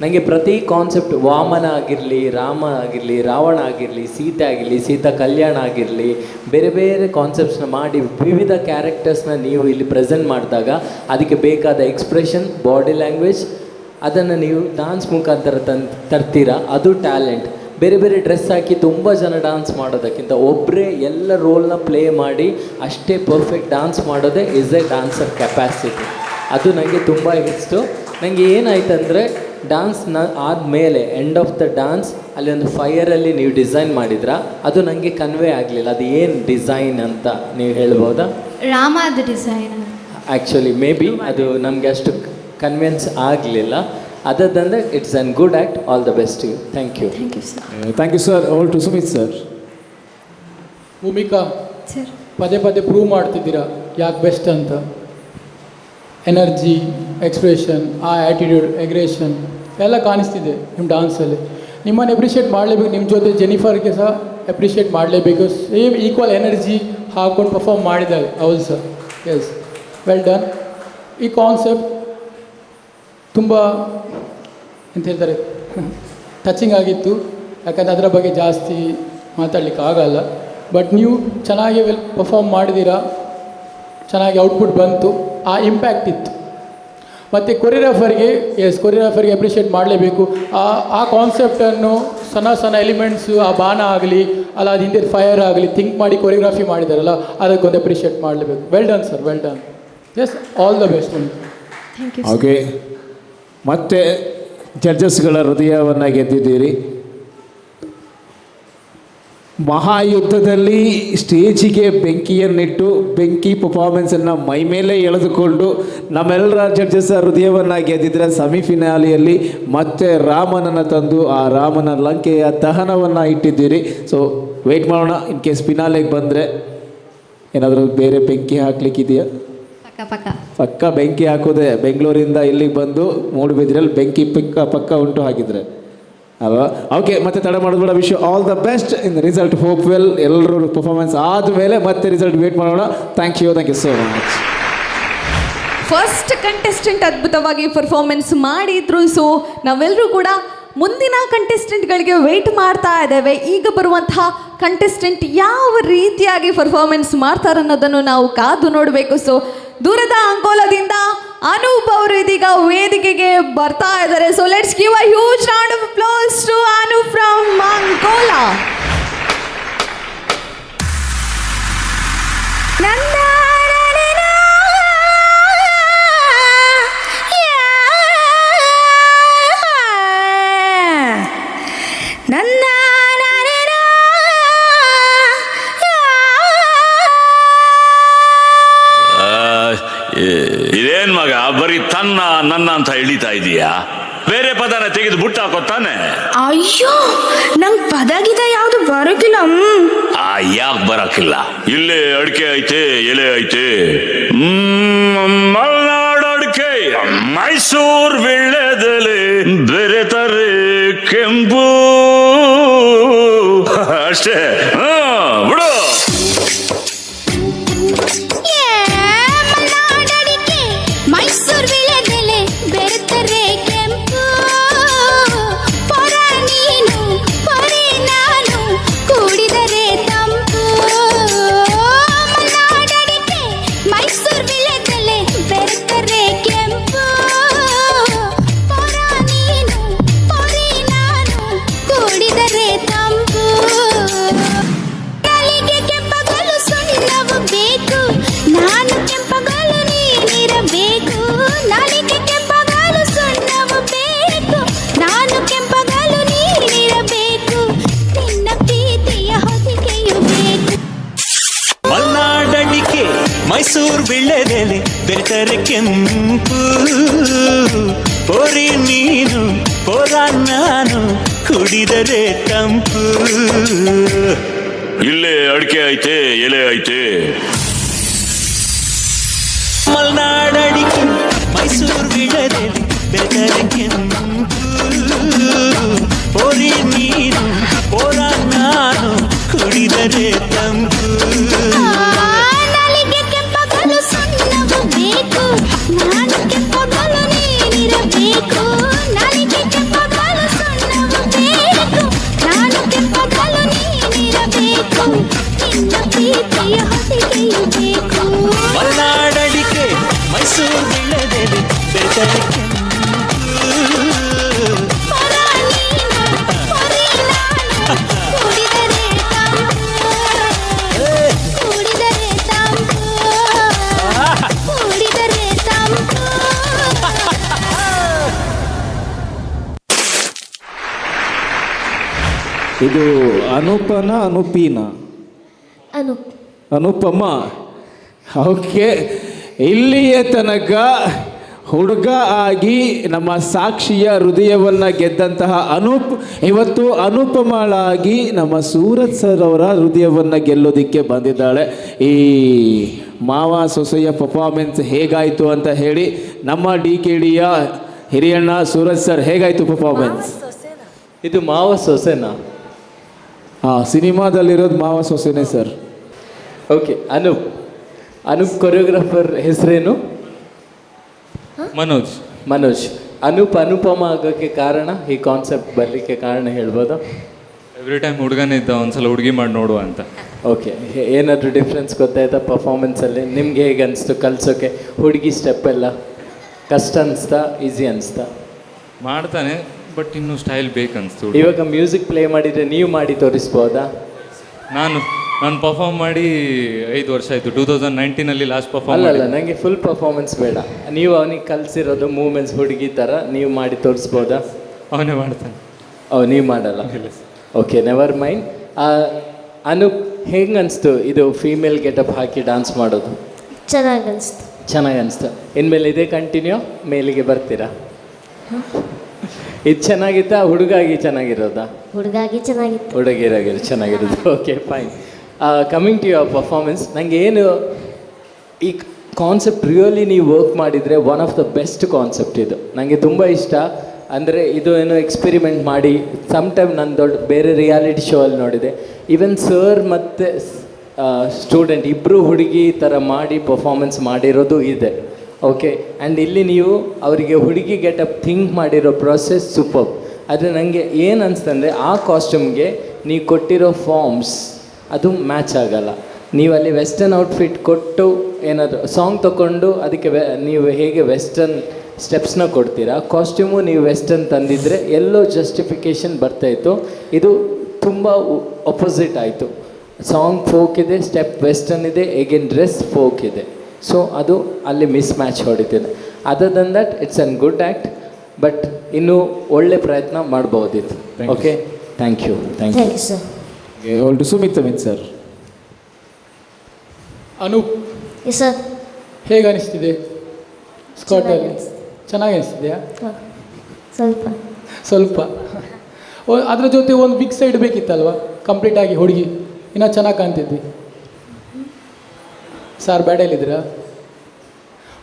ನನಗೆ ಪ್ರತಿ ಕಾನ್ಸೆಪ್ಟ್, ವಾಮನ ಆಗಿರಲಿ, ರಾಮ ಆಗಿರಲಿ, ರಾವಣ ಆಗಿರಲಿ, ಸೀತೆ ಆಗಿರಲಿ, ಸೀತಾ ಕಲ್ಯಾಣ ಆಗಿರಲಿ, ಬೇರೆ ಬೇರೆ ಕಾನ್ಸೆಪ್ಟ್ಸ್ನ ಮಾಡಿ ವಿವಿಧ ಕ್ಯಾರೆಕ್ಟರ್ಸ್ನ ನೀವು ಇಲ್ಲಿ ಪ್ರೆಸೆಂಟ್ ಮಾಡಿದಾಗ ಅದಕ್ಕೆ ಬೇಕಾದ ಎಕ್ಸ್ಪ್ರೆಷನ್, ಬಾಡಿ ಲ್ಯಾಂಗ್ವೇಜ್ ಅದನ್ನು ನೀವು ಡಾನ್ಸ್ ಮುಖಾಂತರ ತರ್ತೀರಾ. ಅದು ಟ್ಯಾಲೆಂಟ್. ಬೇರೆ ಬೇರೆ ಡ್ರೆಸ್ ಹಾಕಿ ತುಂಬ ಜನ ಡಾನ್ಸ್ ಮಾಡೋದಕ್ಕಿಂತ ಒಬ್ಬರೇ ಎಲ್ಲ ರೋಲ್ನ ಪ್ಲೇ ಮಾಡಿ ಅಷ್ಟೇ ಪರ್ಫೆಕ್ಟ್ ಡಾನ್ಸ್ ಮಾಡೋದೇ ಇಸ್ ಎ ಡಾನ್ಸರ್ ಕೆಪಾಸಿಟಿ. ಅದು ನನಗೆ ತುಂಬ ಇಷ್ಟು. ನನಗೆ ಏನಾಯ್ತಂದರೆ ಡಾನ್ಸ್ನ ಆದಮೇಲೆ ಎಂಡ್ ಆಫ್ ದ ಡಾನ್ಸ್ ಅಲ್ಲಿ ಒಂದು ಫೈರಲ್ಲಿ ನೀವು ಡಿಸೈನ್ ಮಾಡಿದ್ರಾ, ಅದು ನನಗೆ ಕನ್ವೆ ಆಗಲಿಲ್ಲ. ಅದು ಏನು ಡಿಸೈನ್ ಅಂತ ನೀವು ಹೇಳ್ಬೋದಾ? ರಾಮದ ಡಿಸೈನ್. ಆ್ಯಕ್ಚುಲಿ ಮೇ ಬಿ ಅದು ನಮಗೆ ಅಷ್ಟು ಕನ್ವಿನ್ಸ್ ಆಗಲಿಲ್ಲ. Other than that it's an good act. All the best you. Thank you. Thank you sir. All to Sumit sir. Bhoomika sir. ಪದೇ ಪ್ರೂವ್ ಮಾಡ್ತಿದ್ದೀರಾ ಯಾಕೆ ಬೆಸ್ಟ್ ಅಂತ. ಎನರ್ಜಿ, ಎಕ್ಸ್ಪ್ರೆಷನ್, ಆ ಆ್ಯಟಿಟ್ಯೂಡ್, ಎಗ್ರೆಷನ್ ಎಲ್ಲ ಕಾಣಿಸ್ತಿದೆ ನಿಮ್ಮ ಡಾನ್ಸಲ್ಲಿ. ನಿಮ್ಮನ್ನು ಎಪ್ರಿಷಿಯೇಟ್ ಮಾಡಲೇಬೇಕು. ನಿಮ್ಮ ಜೊತೆ ಜೆನಿಫರ್ಗೆ ಸಹ ಎಪ್ರಿಷಿಯೇಟ್ ಮಾಡಲೇಬೇಕು. ಸೇಮ್ ಈಕ್ವಲ್ ಎನರ್ಜಿ ಹಾಕ್ಕೊಂಡು ಪರ್ಫಾರ್ಮ್ ಮಾಡಿದ್ದಾರೆ ಹೌದು ಸರ್. Yes, well done. ಈ ಕಾನ್ಸೆಪ್ಟ್ ತುಂಬ ಎಂತ ಹೇಳ್ತಾರೆ ಟಚಿಂಗ್ ಆಗಿತ್ತು. ಯಾಕಂದರೆ ಅದರ ಬಗ್ಗೆ ಜಾಸ್ತಿ ಮಾತಾಡಲಿಕ್ಕೆ ಆಗಲ್ಲ. ಬಟ್ ನೀವು ಚೆನ್ನಾಗಿ ಪರ್ಫಾರ್ಮ್ ಮಾಡಿದ್ದೀರಾ, ಚೆನ್ನಾಗಿ ಔಟ್ಪುಟ್ ಬಂತು, ಆ ಇಂಪ್ಯಾಕ್ಟ್ ಇತ್ತು. ಮತ್ತು ಕೊರಿಯೋಗ್ರಾಫರ್ಗೆ ಅಪ್ರಿಷಿಯೇಟ್ ಮಾಡಲೇಬೇಕು. ಆ ಕಾನ್ಸೆಪ್ಟನ್ನು ಸಣ್ಣ ಎಲಿಮೆಂಟ್ಸು, ಆ ಬಾಣ ಆಗಲಿ ಅಲ್ಲ ಅದು ಹಿಂದೆ ಫೈರ್ ಆಗಲಿ ಥಿಂಕ್ ಮಾಡಿ ಕೊರಿಯೋಗ್ರಫಿ ಮಾಡಿದಾರಲ್ಲ ಅದಕ್ಕೊಂದು ಅಪ್ರಿಷಿಯೇಟ್ ಮಾಡಲೇಬೇಕು. Well done sir, well done. Yes, all the best. Thank you. Okay, ಮತ್ತು ಜಡ್ಜಸ್ಗಳ ಹೃದಯವನ್ನು ಗೆದ್ದಿದ್ದೀರಿ. ಮಹಾಯುದ್ಧದಲ್ಲಿ ಸ್ಟೇಜಿಗೆ ಬೆಂಕಿಯನ್ನಿಟ್ಟು ಬೆಂಕಿ ಪರ್ಫಾರ್ಮೆನ್ಸನ್ನು ಮೈ ಮೇಲೆ ಎಳೆದುಕೊಂಡು ನಮ್ಮೆಲ್ಲರ ಜಡ್ಜಸ್ ಹೃದಯವನ್ನು ಗೆದ್ದಿದ್ರೆ ಸೆಮಿಫಿನಾಲಿಯಲ್ಲಿ ಮತ್ತೆ ರಾಮನನ್ನು ತಂದು ಆ ರಾಮನ ಲಂಕೆಯ ದಹನವನ್ನು ಇಟ್ಟಿದ್ದೀರಿ. ಸೊ ವೆಯ್ಟ್ ಮಾಡೋಣ, ಇನ್ ಕೇಸ್ ಫಿನಾಲೆಗೆ ಬಂದರೆ ಏನಾದರೂ ಬೇರೆ ಬೆಂಕಿ ಹಾಕ್ಲಿಕ್ಕಿದೆಯಾ? ಪಕ್ಕ ಬೆಂಕಿ ಹಾಕೋದೆ. ಬೆಂಗಳೂರಿಂದ ಇಲ್ಲಿಗೆ ಬಂದು ಮೂಡುಬಿದ್ರೆಯಲ್ಲಿ ಬೆಂಕಿ ಪಕ್ಕ ಉಂಟು ಹಾಕಿದರೆ ಅಲ್ವಾ? ಓಕೆ, ಮತ್ತೆ ತಡ ಮಾಡೋದು wish you all the best in the result. Hope well. ಎಲ್ಲರೂ ಪರ್ಫಾರ್ಮೆನ್ಸ್ ಆದಮೇಲೆ ಮತ್ತೆ ರಿಸಲ್ಟ್ ವೇಟ್ ಮಾಡೋಣ. Thank you so much. First contestant ಅದ್ಭುತವಾಗಿ ಪರ್ಫಾರ್ಮೆನ್ಸ್ ಮಾಡಿದ್ರು. ಸೊ ನಾವೆಲ್ಲರೂ ಕೂಡ ಮುಂದಿನ ಕಂಟೆಸ್ಟೆಂಟ್ಗಳಿಗೆ ವೆಯ್ಟ್ ಮಾಡ್ತಾ ಇದ್ದೇವೆ. ಈಗ ಬರುವಂತಹ ಕಂಟೆಸ್ಟೆಂಟ್ ಯಾವ ರೀತಿಯಾಗಿ ಪರ್ಫಾರ್ಮೆನ್ಸ್ ಮಾಡ್ತಾರೆ ಅನ್ನೋದನ್ನು ನಾವು ಕಾದು ನೋಡಬೇಕು. ಸೊ ದೂರದ ಅಂಕೋಲಾದಿಂದ ಅನೂಪ್ ಅವರು ಇದೀಗ ವೇದಿಕೆಗೆ ಬರ್ತಾ ಇದ್ದಾರೆ. So let's give a huge round of applause to Anoop from Ankola. ಇದೇನ್ ಮಗ ಬರೀ ತನ್ನ ನನ್ನ ಅಂತ ಎಳಿತಾ ಇದೀಯಾ? ಬೇರೆ ಪದನ ತೆಗೆದು ಬುಟ್ಟ ಹಾಕೋತಾನೆ. ಅಯ್ಯೋ, ನಂಗೆ ಪದ ಗಿದ ಯಾವುದು ಬರೋಕಿಲ್ಲ. ಯಾಕೆ ಬರಕಿಲ್ಲ? ಇಲ್ಲೇ ಅಡಿಕೆ ಐತೆ, ಎಲೆ ಐತೆ. ಮಲ್ನಾಡು ಅಡಿಕೆ, ಮೈಸೂರು ವೀಳ್ಯದೆಲೆ, ಬೇರೆ ತಾರೆ ಕೆಂಪು ಅಷ್ಟೇ. ಬಿಡು. ಮೈಸೂರು ವೀಳ್ಯದೆಲೆ ಬೆರೆತರೆ ಕೆಂಪು, ಪೊರ ನೀನು ಪೊರೆ ನಾನು ಕೂಡಿದರೆ ತಂಪು. ಮಲೆನಾಡಡಿಕೆ ಮೈಸೂರು ವೀಳ್ಯದೆಲೆ ಬೆರೆತರೆ ಕೆಂಪು, ಪೊರ ನೀನು ಪೊರೆ ನಾನು ಕೂಡಿದರೆ ತಂಪು. ತಲೆಗೆ ಕೆಂಪಗಲು ಸುಣ್ಣವು ಬೇಕು, ನಾನು ಕೆಂಪಗಲು ನೀನಿರಬೇಕು. ನಾಲಿಗೆ ಕೆಂಪಗಲು ಸುಣ್ಣವು ಬೇಕು, ನಾನು ಕೆಂಪಗಲು ನೀನಿರಬೇಕು. ನಿನ್ನ ಪ್ರೀತಿಯ ಹೊದಿಕೆಯು ಬೇಕು. ಮಲ್ನಾಡಡಿಕೆ ಮೈಸೂರು ವೀಳ್ಯದೆಲೆ ಬೆರೆತರೆ ಕೆಂಪು, ಪೊರೆ ನೀನು ಪೊರ ನಾನು ಕುಡಿದರೆ ತಂಪು. ಇಲ್ಲೇ ಅಡಿಕೆ ಐತೆ, ಎಲೆ ಐತೆ. ಮಲ್ನಾಡಡಿಕೆ ಮೈಸೂರು ವೀಳ್ಯದೆಲೆ ಬೆರೆತರೆ ಕೆಂಪು, ಪೊರೆ ನೀನು ಪೊರ ನಾನು ಕುಡಿದರೆ ತಂಪು. ನಾಲಿಗೆ ಕೆಂಪಗಲು ಸುಣ್ಣವು ಬೇಕು, ನಾನು ಕೆಂಪಗಲು ನೀನಿರಬೇಕು. ನಾಲಿಗೆ ಕೆಂಪಗಲು ಸುಣ್ಣವು ಬೇಕು, ನಾನು ಕೆಂಪಗಲು ನೀನಿರಬೇಕು. ನಿನ್ನ ಪ್ರೀತಿಯ ಹೊದಿಕೆಯು ಬೇಕು. ಮಲ್ನಾಡಡಿಕೆ ಮೈಸೂರು ವೀಳ್ಯದೆಲೆ ಬೆರೆತರೆ ಕೆಂಪು, ಪೊರ ನೀನು ಪೊರೆ ನಾನು ಕೂಡಿದರೆ ತಂಪು, ಕೂಡಿದರೆ ತಂಪು, ಕೂಡಿದರೆ ತಂಪು. ಇದು ಅನೂಪನ ಅನೂಪಿನ ಅನುಪಮ. ಓಕೆ, ಇಲ್ಲಿಯ ತನಕ ಹುಡುಗ ಆಗಿ ನಮ್ಮ ಸಾಕ್ಷಿಯ ಹೃದಯವನ್ನು ಗೆದ್ದಂತಹ ಅನೂಪ್ ಇವತ್ತು ಅನುಪಮಳಾಗಿ ನಮ್ಮ ಸೂರತ್ ಸರ್ ಅವರ ಹೃದಯವನ್ನು ಗೆಲ್ಲೋದಕ್ಕೆ ಬಂದಿದ್ದಾಳೆ. ಈ ಮಾವ ಸೊಸೆಯ ಪರ್ಫಾರ್ಮೆನ್ಸ್ ಹೇಗಾಯಿತು ಅಂತ ಹೇಳಿ ನಮ್ಮ DKDಯ ಹಿರಿಯಣ್ಣ ಸೂರತ್ ಸರ್, ಹೇಗಾಯಿತು ಪರ್ಫಾರ್ಮೆನ್ಸ್? ಇದು ಮಾವ ಸೊಸೆನಾ? ಸಿನಿಮಾದಲ್ಲಿರೋದು ಮಾವ ಸೊಸೆನೇ ಸರ್. ಓಕೆ, ಅನೂಪ್ ಕೊರಿಯೋಗ್ರಾಫರ್ ಹೆಸರೇನು? ಮನೋಜ್. ಅನುಪಮ ಆಗೋಕ್ಕೆ ಕಾರಣ, ಈ ಕಾನ್ಸೆಪ್ಟ್ ಬರಲಿಕ್ಕೆ ಕಾರಣ ಹೇಳ್ಬೋದಾ? ಎವ್ರಿ ಟೈಮ್ ಹುಡುಗನೇ ಇದ್ದ, ಒಂದ್ಸಲ ಹುಡುಗಿ ಮಾಡಿ ನೋಡುವ ಅಂತ. ಓಕೆ, ಏನಾದರೂ ಡಿಫ್ರೆನ್ಸ್ ಗೊತ್ತಾಯ್ತಾ ಪರ್ಫಾರ್ಮೆನ್ಸಲ್ಲಿ? ನಿಮ್ಗೆ ಹೇಗೆ ಅನಿಸ್ತು ಕಲಿಸೋಕ್ಕೆ? ಹುಡುಗಿ ಸ್ಟೆಪ್ ಎಲ್ಲ ಕಷ್ಟ ಅನಿಸ್ತಾ, ಈಸಿ ಅನಿಸ್ತಾ? ಮಾಡ್ತಾನೆ, ಬಟ್ ಇನ್ನೂ ಸ್ಟೈಲ್ ಬೇಕನ್ನಿಸ್ತು. ಇವಾಗ ಮ್ಯೂಸಿಕ್ ಪ್ಲೇ ಮಾಡಿದರೆ ನೀವು ಮಾಡಿ ತೋರಿಸ್ಬೋದಾ? ನಾನು ನಾನು ಪರ್ಫಾರ್ಮ್ ಮಾಡಿ 5 ವರ್ಷ ಆಯಿತು. 2019 ಲಾಸ್ಟ್ ಪರ್ಫಾರ್ಮ್ ಅಲ್ಲ ಮಾಡಿ. ನನಗೆ ಫುಲ್ ಪರ್ಫಾರ್ಮೆನ್ಸ್ ಬೇಡ. ನೀವು ಅವನಿಗೆ ಕಲಿಸಿರೋದು ಮೂಮೆಂಟ್ಸ್ ಹುಡುಗಿ ಥರ ನೀವು ಮಾಡಿ ತೋರಿಸ್ಬೋದಾ? ಅವನೇ ಮಾಡ್ತಾನೆ. ನೀವು ಮಾಡಲ್ಲ? Okay, never mind. ಅನೂಪ್, ಹೆಂಗೆ ಅನಿಸ್ತು ಇದು ಫೀಮೇಲ್ ಗೆಟಪ್ ಹಾಕಿ ಡ್ಯಾನ್ಸ್ ಮಾಡೋದು? ಚೆನ್ನಾಗಿ ಅನಿಸ್ತು. ಚೆನ್ನಾಗಿ ಅನಿಸ್ತು. ಇನ್ಮೇಲೆ ಇದೇ ಕಂಟಿನ್ಯೂ ಮೇಲಿಗೆ ಬರ್ತೀರಾ? ಇದು ಚೆನ್ನಾಗಿತ್ತಾ? ಹುಡುಗಾಗಿ ಚೆನ್ನಾಗಿರೋದಾ? ಹುಡುಗಾಗಿ ಚೆನ್ನಾಗಿತ್ತು. ಹುಡುಗಿರಾಗಿರೋ ಚೆನ್ನಾಗಿರೋದು. Okay, fine. Coming to your performance, ನನಗೆ ಏನು ಈ ಕಾನ್ಸೆಪ್ಟ್ ರಿಯಲಿ ನೀವು ವರ್ಕ್ ಮಾಡಿದರೆ one of the best concept ಇದು. ನನಗೆ ತುಂಬ ಇಷ್ಟ. ಅಂದರೆ ಇದು ಏನೋ ಎಕ್ಸ್ಪೆರಿಮೆಂಟ್ ಮಾಡಿ ಸಮ್ಟೈಮ್ ನಾನು ದೊಡ್ಡ ಬೇರೆ ರಿಯಾಲಿಟಿ ಶೋ ಅಲ್ಲಿ ನೋಡಿದೆ. ಈವನ್ ಸರ್ ಮತ್ತು ಸ್ಟೂಡೆಂಟ್ ಇಬ್ಬರು ಹುಡುಗಿ ಥರ ಮಾಡಿ ಪರ್ಫಾರ್ಮೆನ್ಸ್ ಮಾಡಿರೋದು ಇದೆ. ಓಕೆ, ಆ್ಯಂಡ್ ಇಲ್ಲಿ ನೀವು ಅವರಿಗೆ ಹುಡುಗಿ ಗೆಟಪ್ ಥಿಂಕ್ ಮಾಡಿರೋ ಪ್ರೊಸೆಸ್ ಸೂಪರ್. ಆದರೆ ನನಗೆ ಏನು ಅನಿಸ್ತಂದರೆ ಆ ಕಾಸ್ಟ್ಯೂಮ್ಗೆ ನೀವು ಕೊಟ್ಟಿರೋ ಫಾರ್ಮ್ಸ್ ಅದು ಮ್ಯಾಚ್ ಆಗಲ್ಲ. ನೀವು ಅಲ್ಲಿ ವೆಸ್ಟರ್ನ್ ಔಟ್ಫಿಟ್ ಕೊಟ್ಟು ಏನಾದರೂ ಸಾಂಗ್ ತೊಗೊಂಡು ಅದಕ್ಕೆ ನೀವು ಹೇಗೆ ವೆಸ್ಟರ್ನ್ ಸ್ಟೆಪ್ಸ್ನ ಕೊಡ್ತೀರಾ, ಕಾಸ್ಟ್ಯೂಮು ನೀವು ವೆಸ್ಟರ್ನ್ ತಂದಿದ್ದರೆ ಎಲ್ಲೋ ಜಸ್ಟಿಫಿಕೇಷನ್ ಬರ್ತಾಯಿತ್ತು. ಇದು ತುಂಬ ಅಪೋಸಿಟ್ ಆಯಿತು. ಸಾಂಗ್ ಫೋಕ್ ಇದೆ, ಸ್ಟೆಪ್ ವೆಸ್ಟರ್ನ್ ಇದೆ, ಎಗೇನ್ ಡ್ರೆಸ್ ಫೋಕ್ ಇದೆ. ಸೊ ಅದು ಅಲ್ಲಿ ಮಿಸ್ ಮ್ಯಾಚ್ ಹೊಡಿತಿದೆ. Other than that it's an good act, but ಇನ್ನೂ ಒಳ್ಳೆ ಪ್ರಯತ್ನ ಮಾಡ್ಬೋದಿತ್ತು. Okay, thank you. Thank you sir. To Sumit Amit sir. Anoop, sir. ಹೇಗೆ ಅನಿಸ್ತಿದೆ ಸ್ಕರ್ಟಲ್ಲಿ? ಚೆನ್ನಾಗಿ ಅನಿಸ್ತಿದೆಯಾ? ಸ್ವಲ್ಪ ಸ್ವಲ್ಪ. ಅದ್ರ ಜೊತೆ ಒಂದು ಬಿಗ್ ಸೈಡ್ ಬೇಕಿತ್ತಲ್ವ, ಕಂಪ್ಲೀಟಾಗಿ ಹುಡುಗಿ ಇನ್ನೂ ಚೆನ್ನಾಗಿ ಕಾಣ್ತಿದ್ವಿ. ಸಾರ್ ಬ್ಯಾಡಲ್ಲಿದ್ದೀರಾ?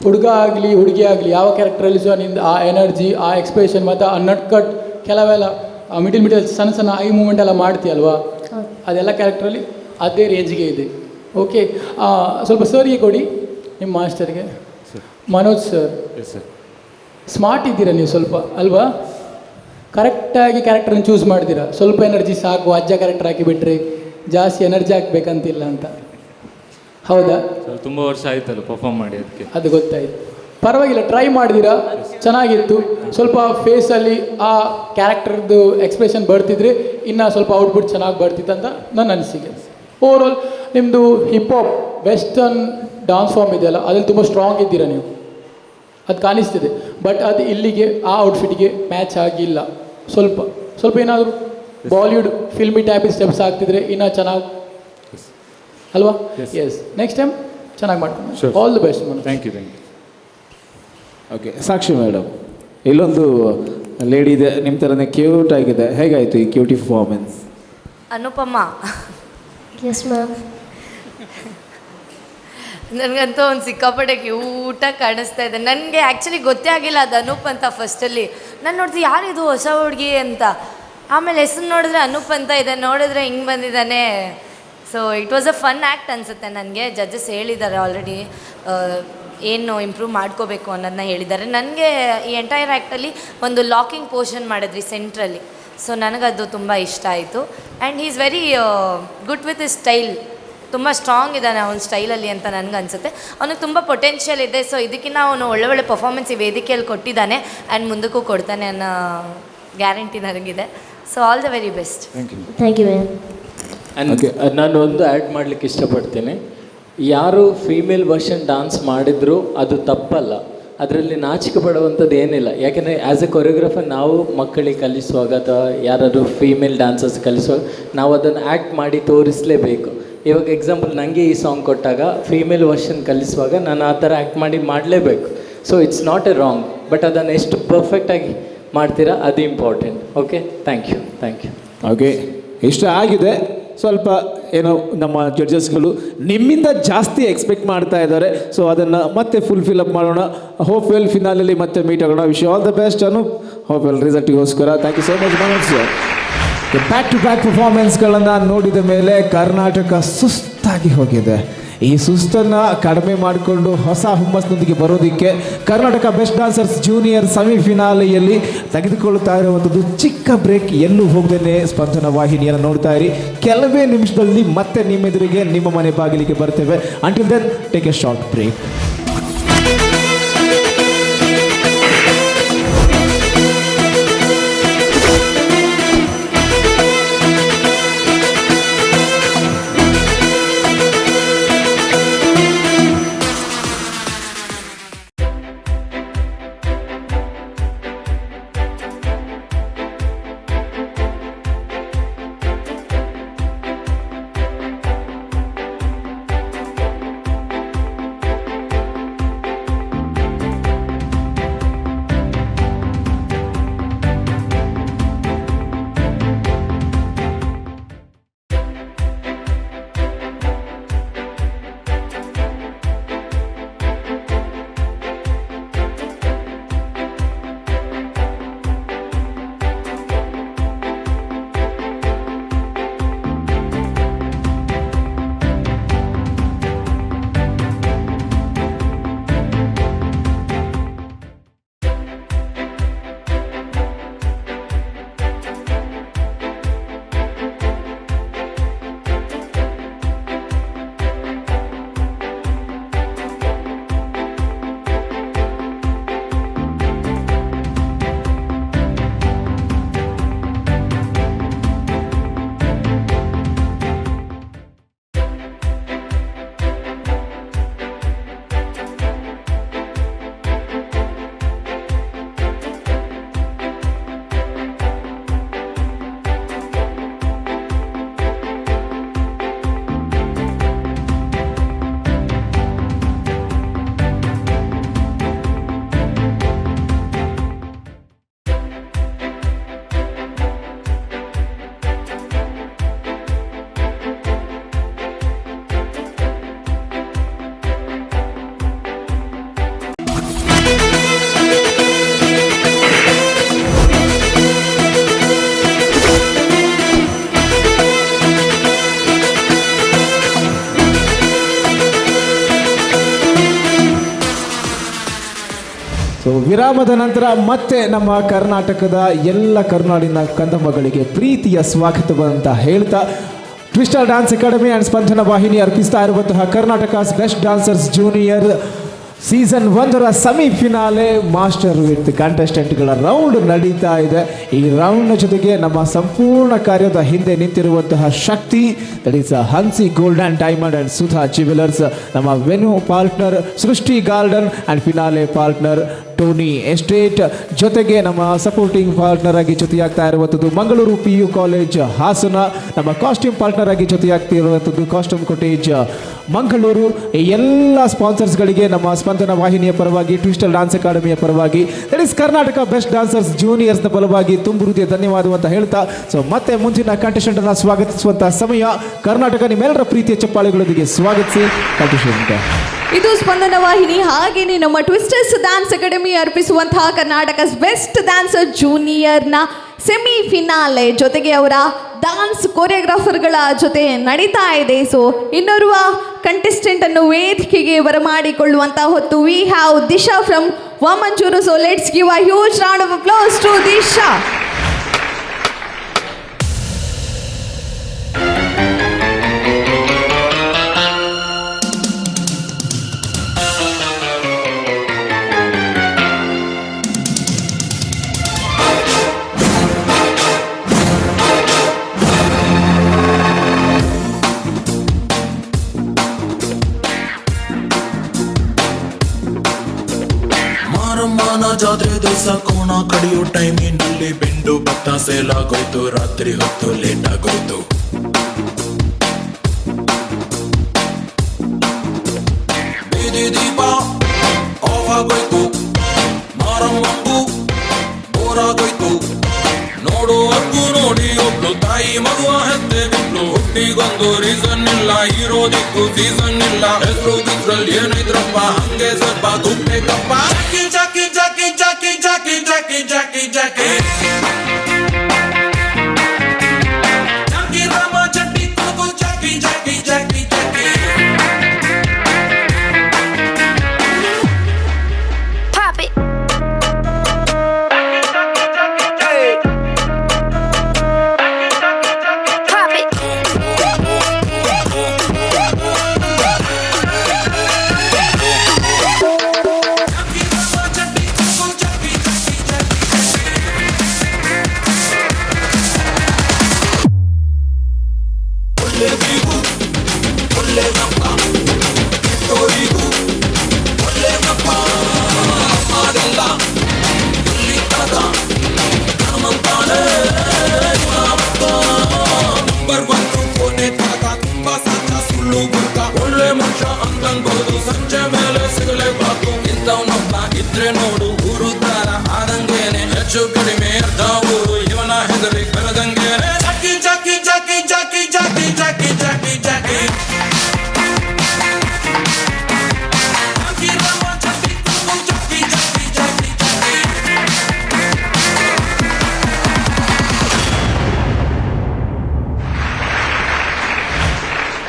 ಹುಡುಗ ಆಗಲಿ ಹುಡುಗಿ ಆಗಲಿ ಯಾವ ಕ್ಯಾರೆಕ್ಟ್ರಲ್ಲಿ ಸಹ ನಿಂದು ಆ ಎನರ್ಜಿ, ಆ ಎಕ್ಸ್ಪ್ರೆಷನ್ ಮತ್ತು ಆ ನಟ್ ಕಟ್ ಕೆಲವೆಲ್ಲ ಮಿಡಲ್ ಸಣ್ಣ ಸಣ್ಣ ಐ ಮೂಮೆಂಟ್ ಎಲ್ಲ ಮಾಡ್ತೀಯಲ್ವಾ, ಅದೆಲ್ಲ ಕ್ಯಾರೆಕ್ಟ್ರಲ್ಲಿ ಅದೇ ರೇಂಜ್ಗೆ ಇದೆ. ಓಕೆ, ಸ್ವಲ್ಪ ಸರ್ಗೆ ಕೊಡಿ, ನಿಮ್ಮ ಮಾಸ್ಟರ್ಗೆ. ಮನೋಜ್ ಸರ್, ಸ್ಮಾರ್ಟ್ ಇದ್ದೀರಾ ನೀವು ಸ್ವಲ್ಪ ಅಲ್ವಾ? ಕರೆಕ್ಟಾಗಿ ಕ್ಯಾರೆಕ್ಟರ್ನ ಚೂಸ್ ಮಾಡ್ತೀರಾ. ಸ್ವಲ್ಪ ಎನರ್ಜಿ ಸಾಕು, ಅಜ್ಜ ಕ್ಯಾರೆಕ್ಟರ್ ಹಾಕಿಬಿಟ್ರೆ ಜಾಸ್ತಿ ಎನರ್ಜಿ ಹಾಕ್ಬೇಕಂತಿಲ್ಲ ಅಂತ. ಹೌದಾ? ತುಂಬ ವರ್ಷ ಆಯ್ತಲ್ಲ ಪರ್ಫಾರ್ಮ್ ಮಾಡಿ, ಅದಕ್ಕೆ ಅದು ಗೊತ್ತಾಯ್ತು. ಪರವಾಗಿಲ್ಲ, ಟ್ರೈ ಮಾಡಿದ್ದೀರಾ, ಚೆನ್ನಾಗಿತ್ತು. ಸ್ವಲ್ಪ ಫೇಸಲ್ಲಿ ಆ ಕ್ಯಾರೆಕ್ಟರ್ದು ಎಕ್ಸ್ಪ್ರೆಷನ್ ಬರ್ತಿದ್ರೆ ಇನ್ನೂ ಸ್ವಲ್ಪ ಔಟ್ಪುಟ್ ಚೆನ್ನಾಗಿ ಬರ್ತಿತ್ತು ಅಂತ ನನ್ನ ಅನಿಸಿಕೆ. ಓವರಾಲ್ ನಿಮ್ಮದು hip hop western dance form ಇದೆಯಲ್ಲ, ಅದ್ರಲ್ಲಿ ತುಂಬ ಸ್ಟ್ರಾಂಗ್ ಇದ್ದೀರಾ ನೀವು, ಅದು ಕಾಣಿಸ್ತಿದೆ. ಬಟ್ ಅದು ಇಲ್ಲಿಗೆ ಆ ಔಟ್ಫಿಟ್ಗೆ ಮ್ಯಾಚ್ ಆಗಿಲ್ಲ. ಸ್ವಲ್ಪ ಏನಾದರೂ ಬಾಲಿವುಡ್ ಫಿಲ್ಮಿ ಟೈಪಿನ ಸ್ಟೆಪ್ಸ್ ಆಗ್ತಿದ್ರೆ ಇನ್ನೂ ಚೆನ್ನಾಗಿ ಅಲ್ವಾ? ಎಸ್, ನೆಕ್ಸ್ಟ್ ಟೈಮ್ ಚೆನ್ನಾಗಿ ಮಾಡ್ಕೊಂಡು all the best. Thank you. Okay, Sakshi madam, ಇಲ್ಲೊಂದು ಲೇಡಿ ಇದೆ ನಿಮ್ಮ ಥರನೇ ಕ್ಯೂಟ್ ಆಗಿದೆ. ಹೇಗಾಯಿತು ಈ cutie performance? Anupama, yes ma'am. ನನಗಂತೂ ಒಂದು ಸಿಕ್ಕಾಪಟ್ಟೆ ಕ್ಯೂಟಾಗಿ ಕಾಣಿಸ್ತಾ ಇದೆ. ನನಗೆ ಆ್ಯಕ್ಚುಲಿ ಗೊತ್ತೇ ಆಗಿಲ್ಲ ಅದು ಅನೂಪ್ ಅಂತ. ಫಸ್ಟಲ್ಲಿ ನಾನು ನೋಡ್ತೀನಿ ಯಾರಿದು ಹೊಸ ಹುಡುಗಿ ಅಂತ, ಆಮೇಲೆ ಹೆಸರು ನೋಡಿದ್ರೆ ಅನೂಪ್ ಅಂತ ಇದೆ, ನೋಡಿದ್ರೆ ಹಿಂಗೆ ಬಂದಿದ್ದಾನೆ. So it was a fun act ಅನಿಸುತ್ತೆ ನನಗೆ. ಜಡ್ಜಸ್ ಹೇಳಿದ್ದಾರೆ ಆಲ್ರೆಡಿ ಏನು ಇಂಪ್ರೂವ್ ಮಾಡ್ಕೋಬೇಕು ಅನ್ನೋದನ್ನ ಹೇಳಿದ್ದಾರೆ. ನನಗೆ ಈ ಎಂಟೈರ್ ಆ್ಯಕ್ಟಲ್ಲಿ ಒಂದು ಲಾಕಿಂಗ್ ಪೋರ್ಷನ್ ಮಾಡಿದ್ರಿ ಸೆಂಟ್ರಲ್ಲಿ, ಸೊ ನನಗದು ತುಂಬ ಇಷ್ಟ ಆಯಿತು. And he is very good with is style, ತುಂಬ ಸ್ಟ್ರಾಂಗ್ ಇದ್ದಾನೆ ಅವನ ಸ್ಟೈಲಲ್ಲಿ ಅಂತ ನನಗನ್ಸುತ್ತೆ. ಅವನಿಗೆ ತುಂಬ ಪೊಟೆನ್ಷಿಯಲ್ ಇದೆ. ಸೊ ಇದಕ್ಕಿಂತ ಅವನು ಒಳ್ಳೆ ಪರ್ಫಾರ್ಮೆನ್ಸ್ ಈ ವೇದಿಕೆಯಲ್ಲಿ ಕೊಟ್ಟಿದ್ದಾನೆ ಆ್ಯಂಡ್ ಮುಂದಕ್ಕೂ ಕೊಡ್ತಾನೆ ಅನ್ನೋ ಗ್ಯಾರಂಟಿ ನನಗಿದೆ. So all the very best. Thank you ma'am. And ನಾನು ಒಂದು ಆ್ಯಡ್ ಮಾಡಲಿಕ್ಕೆ ಇಷ್ಟಪಡ್ತೀನಿ. ಯಾರು ಫೀಮೇಲ್ ವರ್ಷನ್ ಡಾನ್ಸ್ ಮಾಡಿದರೂ ಅದು ತಪ್ಪಲ್ಲ, ಅದರಲ್ಲಿ ನಾಚಿಕೆ ಪಡುವಂಥದ್ದು ಏನಿಲ್ಲ. ಯಾಕೆಂದರೆ ಆ್ಯಸ್ ಎ ಕೊರಿಯೋಗ್ರಾಫರ್ ನಾವು ಮಕ್ಕಳಿಗೆ ಕಲಿಸುವಾಗ ಅಥವಾ ಯಾರಾದರೂ ಫೀಮೇಲ್ ಡ್ಯಾನ್ಸರ್ಸ್ ಕಲಿಸುವಾಗ ನಾವು ಅದನ್ನು ಆ್ಯಕ್ಟ್ ಮಾಡಿ ತೋರಿಸಲೇಬೇಕು. ಇವಾಗ ಎಕ್ಸಾಂಪಲ್ ನನಗೆ ಈ ಸಾಂಗ್ ಕೊಟ್ಟಾಗ ಫೀಮೇಲ್ ವರ್ಷನ್ ಕಲಿಸುವಾಗ ನಾನು ಆ ಥರ ಆ್ಯಕ್ಟ್ ಮಾಡಲೇಬೇಕು. So it's not a wrong, but ಅದನ್ನು ಎಷ್ಟು ಪರ್ಫೆಕ್ಟಾಗಿ ಮಾಡ್ತೀರಾ ಅದು important. Okay, thank you. Okay, ಇಷ್ಟ ಆಗಿದೆ. ಸ್ವಲ್ಪ ಏನೋ ನಮ್ಮ ಜಡ್ಜಸ್ಗಳು ನಿಮ್ಮಿಂದ ಜಾಸ್ತಿ ಎಕ್ಸ್ಪೆಕ್ಟ್ ಮಾಡ್ತಾ ಇದ್ದಾರೆ. ಸೊ ಅದನ್ನು ಮತ್ತೆ ಫುಲ್ಫಿಲ್ ಅಪ್ ಮಾಡೋಣ. ಹೋಪ್ ವೆಲ್ ಫಿನಾಲಲ್ಲಿ ಮತ್ತೆ ಮೀಟ್ ಆಗೋಣ. Wish all the best Anu. Hope well ರಿಸಲ್ಟಿಗೋಸ್ಕರ thank you so much Manoj sir. Back to back ಪರ್ಫಾರ್ಮೆನ್ಸ್ಗಳನ್ನು ನೋಡಿದ ಮೇಲೆ ಕರ್ನಾಟಕ ಸುಸ್ತಾಗಿ ಹೋಗಿದೆ. ಈ ಸುಸ್ತನ್ನು ಕಡಿಮೆ ಮಾಡಿಕೊಂಡು ಹೊಸ ಹುಮ್ಮಸ್ನೊಂದಿಗೆ ಬರೋದಕ್ಕೆ ಕರ್ನಾಟಕ ಬೆಸ್ಟ್ ಡಾನ್ಸರ್ಸ್ ಜೂನಿಯರ್ ಸೆಮಿಫಿನಾಲೆಯಲ್ಲಿ ತೆಗೆದುಕೊಳ್ಳುತ್ತಾ ಇರುವಂಥದ್ದು ಚಿಕ್ಕ ಬ್ರೇಕ್. ಎಲ್ಲೂ ಹೋಗದೇ ಸ್ಪಂದನ ವಾಹಿನಿಯನ್ನು ನೋಡ್ತಾ ಇರಿ. ಕೆಲವೇ ನಿಮಿಷದಲ್ಲಿ ಮತ್ತೆ ನಿಮ್ಮೆದುರಿಗೆ ನಿಮ್ಮ ಮನೆ ಬಾಗಿಲಿಗೆ ಬರ್ತೇವೆ. Until then take a short break. So ವಿರಾಮದ ನಂತರ ಮತ್ತೆ ನಮ್ಮ ಕರ್ನಾಟಕದ ಎಲ್ಲ ಕರುನಾಡಿನ ಕಂದಮ್ಮಗಳಿಗೆ ಪ್ರೀತಿಯ ಸ್ವಾಗತವಂತ ಹೇಳ್ತಾ twister dance academy and Spandana ವಾಹಿನಿ ಅರ್ಪಿಸ್ತಾ ಇರುವಂತಹ Karnataka's best dancers junior season 1 semifinale master with ಕಂಟೆಸ್ಟೆಂಟ್ಗಳ ರೌಂಡ್ ನಡೀತಾ ಇದೆ. ಈ ರೌಂಡ್ನ ಜೊತೆಗೆ ನಮ್ಮ ಸಂಪೂರ್ಣ ಕಾರ್ಯದ ಹಿಂದೆ ನಿಂತಿರುವಂತಹ ಶಕ್ತಿ, that is Hansi gold and diamond and Sudha jewellers, ನಮ್ಮ venue partner Srishti garden and finale partner Tony estate, ಜೊತೆಗೆ ನಮ್ಮ ಸಪೋರ್ಟಿಂಗ್ ಪಾರ್ಟ್ನರ್ ಆಗಿ ಜೊತೆಯಾಗ್ತಾ ಇರುವಂಥದ್ದು ಮಂಗಳೂರು PU ಕಾಲೇಜ್ ಹಾಸನ, ನಮ್ಮ ಕಾಸ್ಟ್ಯೂಮ್ ಪಾರ್ಟ್ನರ್ ಆಗಿ ಜೊತೆಯಾಗ್ತಿರುವಂಥದ್ದು ಕಾಸ್ಟ್ಯೂಮ್ ಕೊಟೇಜ್ ಮಂಗಳೂರು. ಈ ಎಲ್ಲ ಸ್ಪಾನ್ಸರ್ಸ್ಗಳಿಗೆ ನಮ್ಮ ಸ್ಪಂದನ ವಾಹಿನಿಯ ಪರವಾಗಿ, ಟ್ವಿಸ್ಟರ್ ಡ್ಯಾನ್ಸ್ ಅಕಾಡೆಮಿಯ ಪರವಾಗಿ, that is Karnataka best dancers ಜೂನಿಯರ್ಸ್ನ ಪರವಾಗಿ ತುಂಬ ಹೃದಯ ಧನ್ಯವಾದ ಅಂತ ಹೇಳ್ತಾ, ಸೊ ಮತ್ತೆ ಮುಂಚಿನ ಕಂಟೆಸ್ಟೆಂಟನ್ನು ಸ್ವಾಗತಿಸುವಂಥ ಸಮಯ. ಕರ್ನಾಟಕ ನಿಮ್ಮೆಲ್ಲರ ಪ್ರೀತಿಯ ಚಪ್ಪಾಳೆಗಳೊಂದಿಗೆ ಸ್ವಾಗತಿಸಿ ಕಂಟೆಸ್ಟೆಂಟ್. ಇದು ಸ್ಪಂದನ ವಾಹಿನಿ, ಹಾಗೆಯೇ ನಮ್ಮ ಟ್ವಿಸ್ಟರ್ಸ್ ಡ್ಯಾನ್ಸ್ ಅಕಾಡೆಮಿ ಅರ್ಪಿಸುವಂತಹ ಕರ್ನಾಟಕಸ್ ಬೆಸ್ಟ್ ಡ್ಯಾನ್ಸರ್ ಜೂನಿಯರ್ನ ಸೆಮಿಫಿನಾಲೆ ಜೊತೆಗೆ ಅವರ ಡ್ಯಾನ್ಸ್ ಕೊರಿಯೋಗ್ರಾಫರ್ಗಳ ಜೊತೆ ನಡೀತಾ ಇದೆ. ಸೊ ಇನ್ನೋರ್ವ ಕಂಟೆಸ್ಟೆಂಟ್ ಅನ್ನು ವೇದಿಕೆಗೆ ಬರಮಾಡಿಕೊಳ್ಳುವಂತ ಹೊತ್ತು we have Disha from Vamanjoor. So let's give a huge round of applause to Disha. ಮಾರಮ್ಮನ ಜಾತ್ರೆ ದಿವಸ ಕೋಣ ಕಡಿಯೋ ಟೈಮಿನಲ್ಲಿ ಬೆಂಡು ಭತ್ತ ಸೇಲಾಗೋಯ್ತು, ರಾತ್ರಿ ಹೊತ್ತು ಲೇಟ್ ಆಗೋಯ್ತು. ಬೀದಿ ದೀಪ ಆಫ್ ಆಗೋಯ್ತು, ಮಾರಮ್ಮಂಗೂ ಬೋರಾಗೋಯ್ತು. ನೋಡುವರ್ಗೂ ನೋಡಿ ಒಬ್ಳು ತಾಯಿ ಮಗುವ ಹೆತ್ತೆ ಬಿಟ್ಲು. ಹುಟ್ಟಿಗೊಂದು ರೀಸನ್ ಇಲ್ಲ, ಇರೋದಿಕ್ಕೂ ಸೀಸನ್ ಇಲ್ಲ. ಹೆಸರು ಗಿಸ್ರಲ್ಲಿ ಏನೈತ್ರಪ್ಪ, ಹಂಗೆ ಸ್ವಲ್ಪ ಗುಪ್ಪೆಗಪ್ಪ. ಜಾಕಿ ಜಾಕಿ ಜಾಕಿ ಜಾಕಿ ಜಾಕಿ ಜಾಕಿ ಜಾಕಿ ಜಾಕಿ ರಾಮ ಚಟ್ಟಿ ಕೂಗು Jackie Jackie Jackie Jackie. Pop it. Pop it. ಒಳ್ಳೆ ಮನುಷ್ಯ ಅಂತನ್ಬೋದು, ಸಂಜೆ ಮೇಲೆ ಸಿಗಲೇಬಾರ್ದು. ಇಂಥವ್ನೊಬ್ಬ ಇದ್ರೆ ನೋಡು ಊರು ದಾರ ಆದಂಗೇನೆ, ಹೆಚ್ಚು ಕಡಿಮೆ ಅರ್ಧ ಊರು ಇವನ ಹೆದರಿ ಕರೆದಂಗೇನೆ. ಜಾಕಿ ಜಾಕಿ ಜಾಕಿ ಜಾಕಿ ಜಾಕಿ ಜಾಕಿ ಜಾಕಿ ಜಾಕಿ ಜಾಕಿ ರಾಮ ಚಟ್ಟಿ ಕೂಗು ಜಾಕಿ ಜಾಕಿ ಜಾಕಿ ಜಾಕಿ.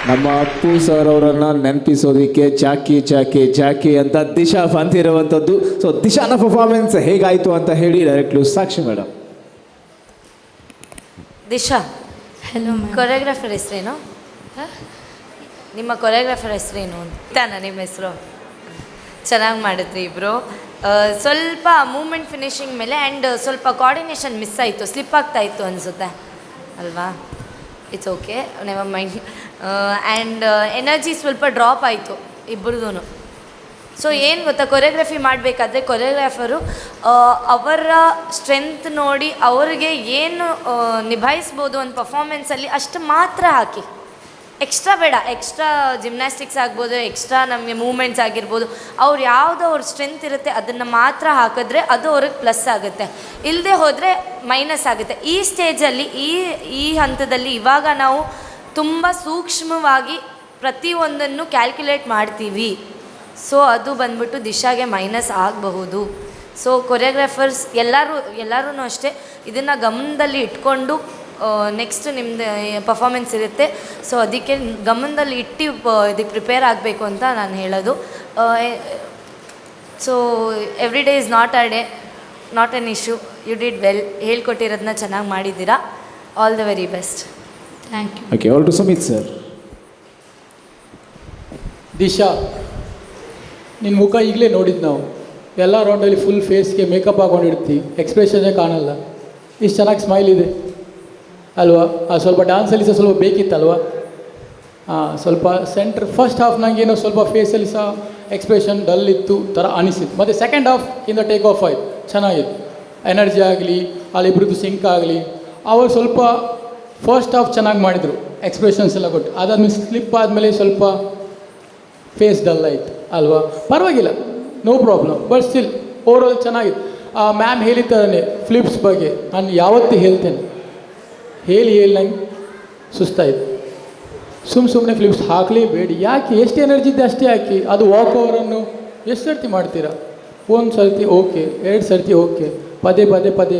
ನಮ್ಮ ಅಪ್ಪು ಸರ್ ಅವರನ್ನು ನೆನಪಿಸೋದಕ್ಕೆ ಜಾಕಿ ಜಾಕಿ ಜಾಕಿ ಅಂತ ದಿಶಾ ಬಂದಿರುವಂಥದ್ದು. ಸೊ ದಿಶಾನ ಪರ್ಫಾರ್ಮೆನ್ಸ್ ಹೇಗಾಯಿತು ಅಂತ ಹೇಳಿ ಡೈರೆಕ್ಟ್ಲಿ ಸಾಕ್ಷಿ ಮೇಡಮ್. ದಿಶಾ, ಹಲೋ. ಕೊರಿಯೋಗ್ರಾಫರ್ ಹೆಸರೇನು? ನಿಮ್ಮ ಕೊರಿಯೋಗ್ರಾಫರ್ ಹೆಸರೇನು ಅಂತ ನಿಮ್ಮ ಹೆಸರು? ಚೆನ್ನಾಗಿ ಮಾಡಿದ್ರಿ ಇಬ್ಬರು. ಸ್ವಲ್ಪ ಮೂಮೆಂಟ್ ಫಿನಿಶಿಂಗ್ ಮೇಲೆ ಆ್ಯಂಡ್ ಸ್ವಲ್ಪ ಕೋಆರ್ಡಿನೇಷನ್ ಮಿಸ್ ಆಯಿತು, ಸ್ಲಿಪ್ ಆಗ್ತಾ ಇತ್ತು ಅನಿಸುತ್ತೆ ಅಲ್ವಾ? It's okay, never mind. And energy ಸ್ವಲ್ಪ ಡ್ರಾಪ್ ಆಯಿತು ಇಬ್ಬರದೂ. ಸೊ ಏನು ಗೊತ್ತಾ, ಕೊರಿಯೋಗ್ರಫಿ ಮಾಡಬೇಕಾದ್ರೆ ಕೊರಿಯೋಗ್ರಾಫರು ಅವರ ಸ್ಟ್ರೆಂತ್ ನೋಡಿ ಅವ್ರಿಗೆ ಏನು ನಿಭಾಯಿಸ್ಬೋದು ಒಂದು ಪರ್ಫಾರ್ಮೆನ್ಸಲ್ಲಿ ಅಷ್ಟು ಮಾತ್ರ ಹಾಕಿ, ಎಕ್ಸ್ಟ್ರಾ ಬೇಡ. ಎಕ್ಸ್ಟ್ರಾ ಜಿಮ್ನಾಸ್ಟಿಕ್ಸ್ ಆಗ್ಬೋದು, ಎಕ್ಸ್ಟ್ರಾ ನಮಗೆ ಮೂಮೆಂಟ್ಸ್ ಆಗಿರ್ಬೋದು, ಅವ್ರು ಯಾವುದು ಅವ್ರ ಸ್ಟ್ರೆಂತ್ ಇರುತ್ತೆ ಅದನ್ನು ಮಾತ್ರ ಹಾಕಿದ್ರೆ ಅದು ಅವ್ರಿಗೆ ಪ್ಲಸ್ ಆಗುತ್ತೆ, ಇಲ್ಲದೆ ಹೋದರೆ ಮೈನಸ್ ಆಗುತ್ತೆ. ಈ ಸ್ಟೇಜಲ್ಲಿ ಈ ಹಂತದಲ್ಲಿ ಇವಾಗ ನಾವು ತುಂಬ ಸೂಕ್ಷ್ಮವಾಗಿ ಪ್ರತಿಯೊಂದನ್ನು ಕ್ಯಾಲ್ಕುಲೇಟ್ ಮಾಡ್ತೀವಿ. ಸೊ ಅದು ಬಂದ್ಬಿಟ್ಟು ದಿಶಾಗೆ ಮೈನಸ್ ಆಗಬಹುದು. ಸೊ ಕೊರಿಯೋಗ್ರಾಫರ್ಸ್ ಎಲ್ಲರೂ ಅಷ್ಟೇ ಇದನ್ನು ಗಮನದಲ್ಲಿ ಇಟ್ಕೊಂಡು ನೆಕ್ಸ್ಟ್ ನಿಮ್ಮದು ಪರ್ಫಾಮೆನ್ಸ್ ಇರುತ್ತೆ. ಸೊ ಅದಕ್ಕೆ ಗಮನದಲ್ಲಿ ಇಟ್ಟು ಇದಕ್ಕೆ ಪ್ರಿಪೇರ್ ಆಗಬೇಕು ಅಂತ ನಾನು ಹೇಳೋದು. So every day is not a day, not an issue. You did well. ಹೇಳ್ಕೊಟ್ಟಿರೋದನ್ನ ಚೆನ್ನಾಗಿ ಮಾಡಿದ್ದೀರಾ. All the very best. Thank you. Okay, all to Sumit sir. Disha, ನಿನ್ನ ಮುಖ ಈಗಲೇ ನೋಡಿದ್ದು ನಾವು. ಎಲ್ಲ ರೌಂಡಲ್ಲಿ ಫುಲ್ ಫೇಸ್ಗೆ ಮೇಕಪ್ ಹಾಕೊಂಡಿರ್ತೀವಿ, ಎಕ್ಸ್ಪ್ರೆಷನ್ನೇ ಕಾಣಲ್ಲ. ಇಷ್ಟು ಚೆನ್ನಾಗಿ ಸ್ಮೈಲ್ ಇದೆ ಅಲ್ವಾ? ಸ್ವಲ್ಪ ಡ್ಯಾನ್ಸಲ್ಲಿ ಸಹ ಸ್ವಲ್ಪ ಬೇಕಿತ್ತಲ್ವಾ? ಸ್ವಲ್ಪ ಸೆಂಟ್ರ್ ಫಸ್ಟ್ ಹಾಫ್ ನನಗೇನೋ ಸ್ವಲ್ಪ ಫೇಸಲ್ಲಿ ಸಹ ಎಕ್ಸ್ಪ್ರೆಷನ್ ಡಲ್ ಇತ್ತು ಥರ ಅನಿಸಿತ್ತು. ಮತ್ತು ಸೆಕೆಂಡ್ ಹಾಫ್ ಇಂದ ಟೇಕ್ ಆಫ್ ಆಯಿತು, ಚೆನ್ನಾಗಿತ್ತು. ಎನರ್ಜಿ ಆಗಲಿ, ಅಲ್ಲಿಬ್ರದ್ದು ಸಿಂಕ್ ಆಗಲಿ, ಅವರು ಸ್ವಲ್ಪ ಫಸ್ಟ್ ಹಾಫ್ ಚೆನ್ನಾಗಿ ಮಾಡಿದರು, ಎಕ್ಸ್ಪ್ರೆಷನ್ಸ್ ಎಲ್ಲ ಕೊಟ್ಟು. ಅದಾದ್ಮೇಲೆ ಸ್ಲಿಪ್ ಆದಮೇಲೆ ಸ್ವಲ್ಪ ಫೇಸ್ ಡಲ್ ಆಯಿತು ಅಲ್ವಾ? ಪರವಾಗಿಲ್ಲ, no problem. But still overall ಚೆನ್ನಾಗಿತ್ತು. ಮ್ಯಾಮ್ ಹೇಳಿದ್ದಾನೆ ಫ್ಲಿಪ್ಸ್ ಬಗ್ಗೆ, ನಾನು ಯಾವತ್ತೂ ಹೇಳ್ತೇನೆ, ಹೇಳಿ ನಂಗೆ ಸುಸ್ತಾಯಿತು. ಸುಮ್ಮನೆ ಫ್ಲಿಪ್ಸ್ ಹಾಕಲೇಬೇಡಿ. ಯಾಕೆ? ಎಷ್ಟು ಎನರ್ಜಿ ಇದೆ ಅಷ್ಟೇ ಹಾಕಿ. ಅದು ವಾಕ್ ಓವರನ್ನು ಎಷ್ಟು ಸರ್ತಿ ಮಾಡ್ತೀರಾ? ಒಂದು ಸರ್ತಿ ಓಕೆ, 2 ಸರ್ತಿ ಓಕೆ, ಪದೇ ಪದೇ ಪದೇ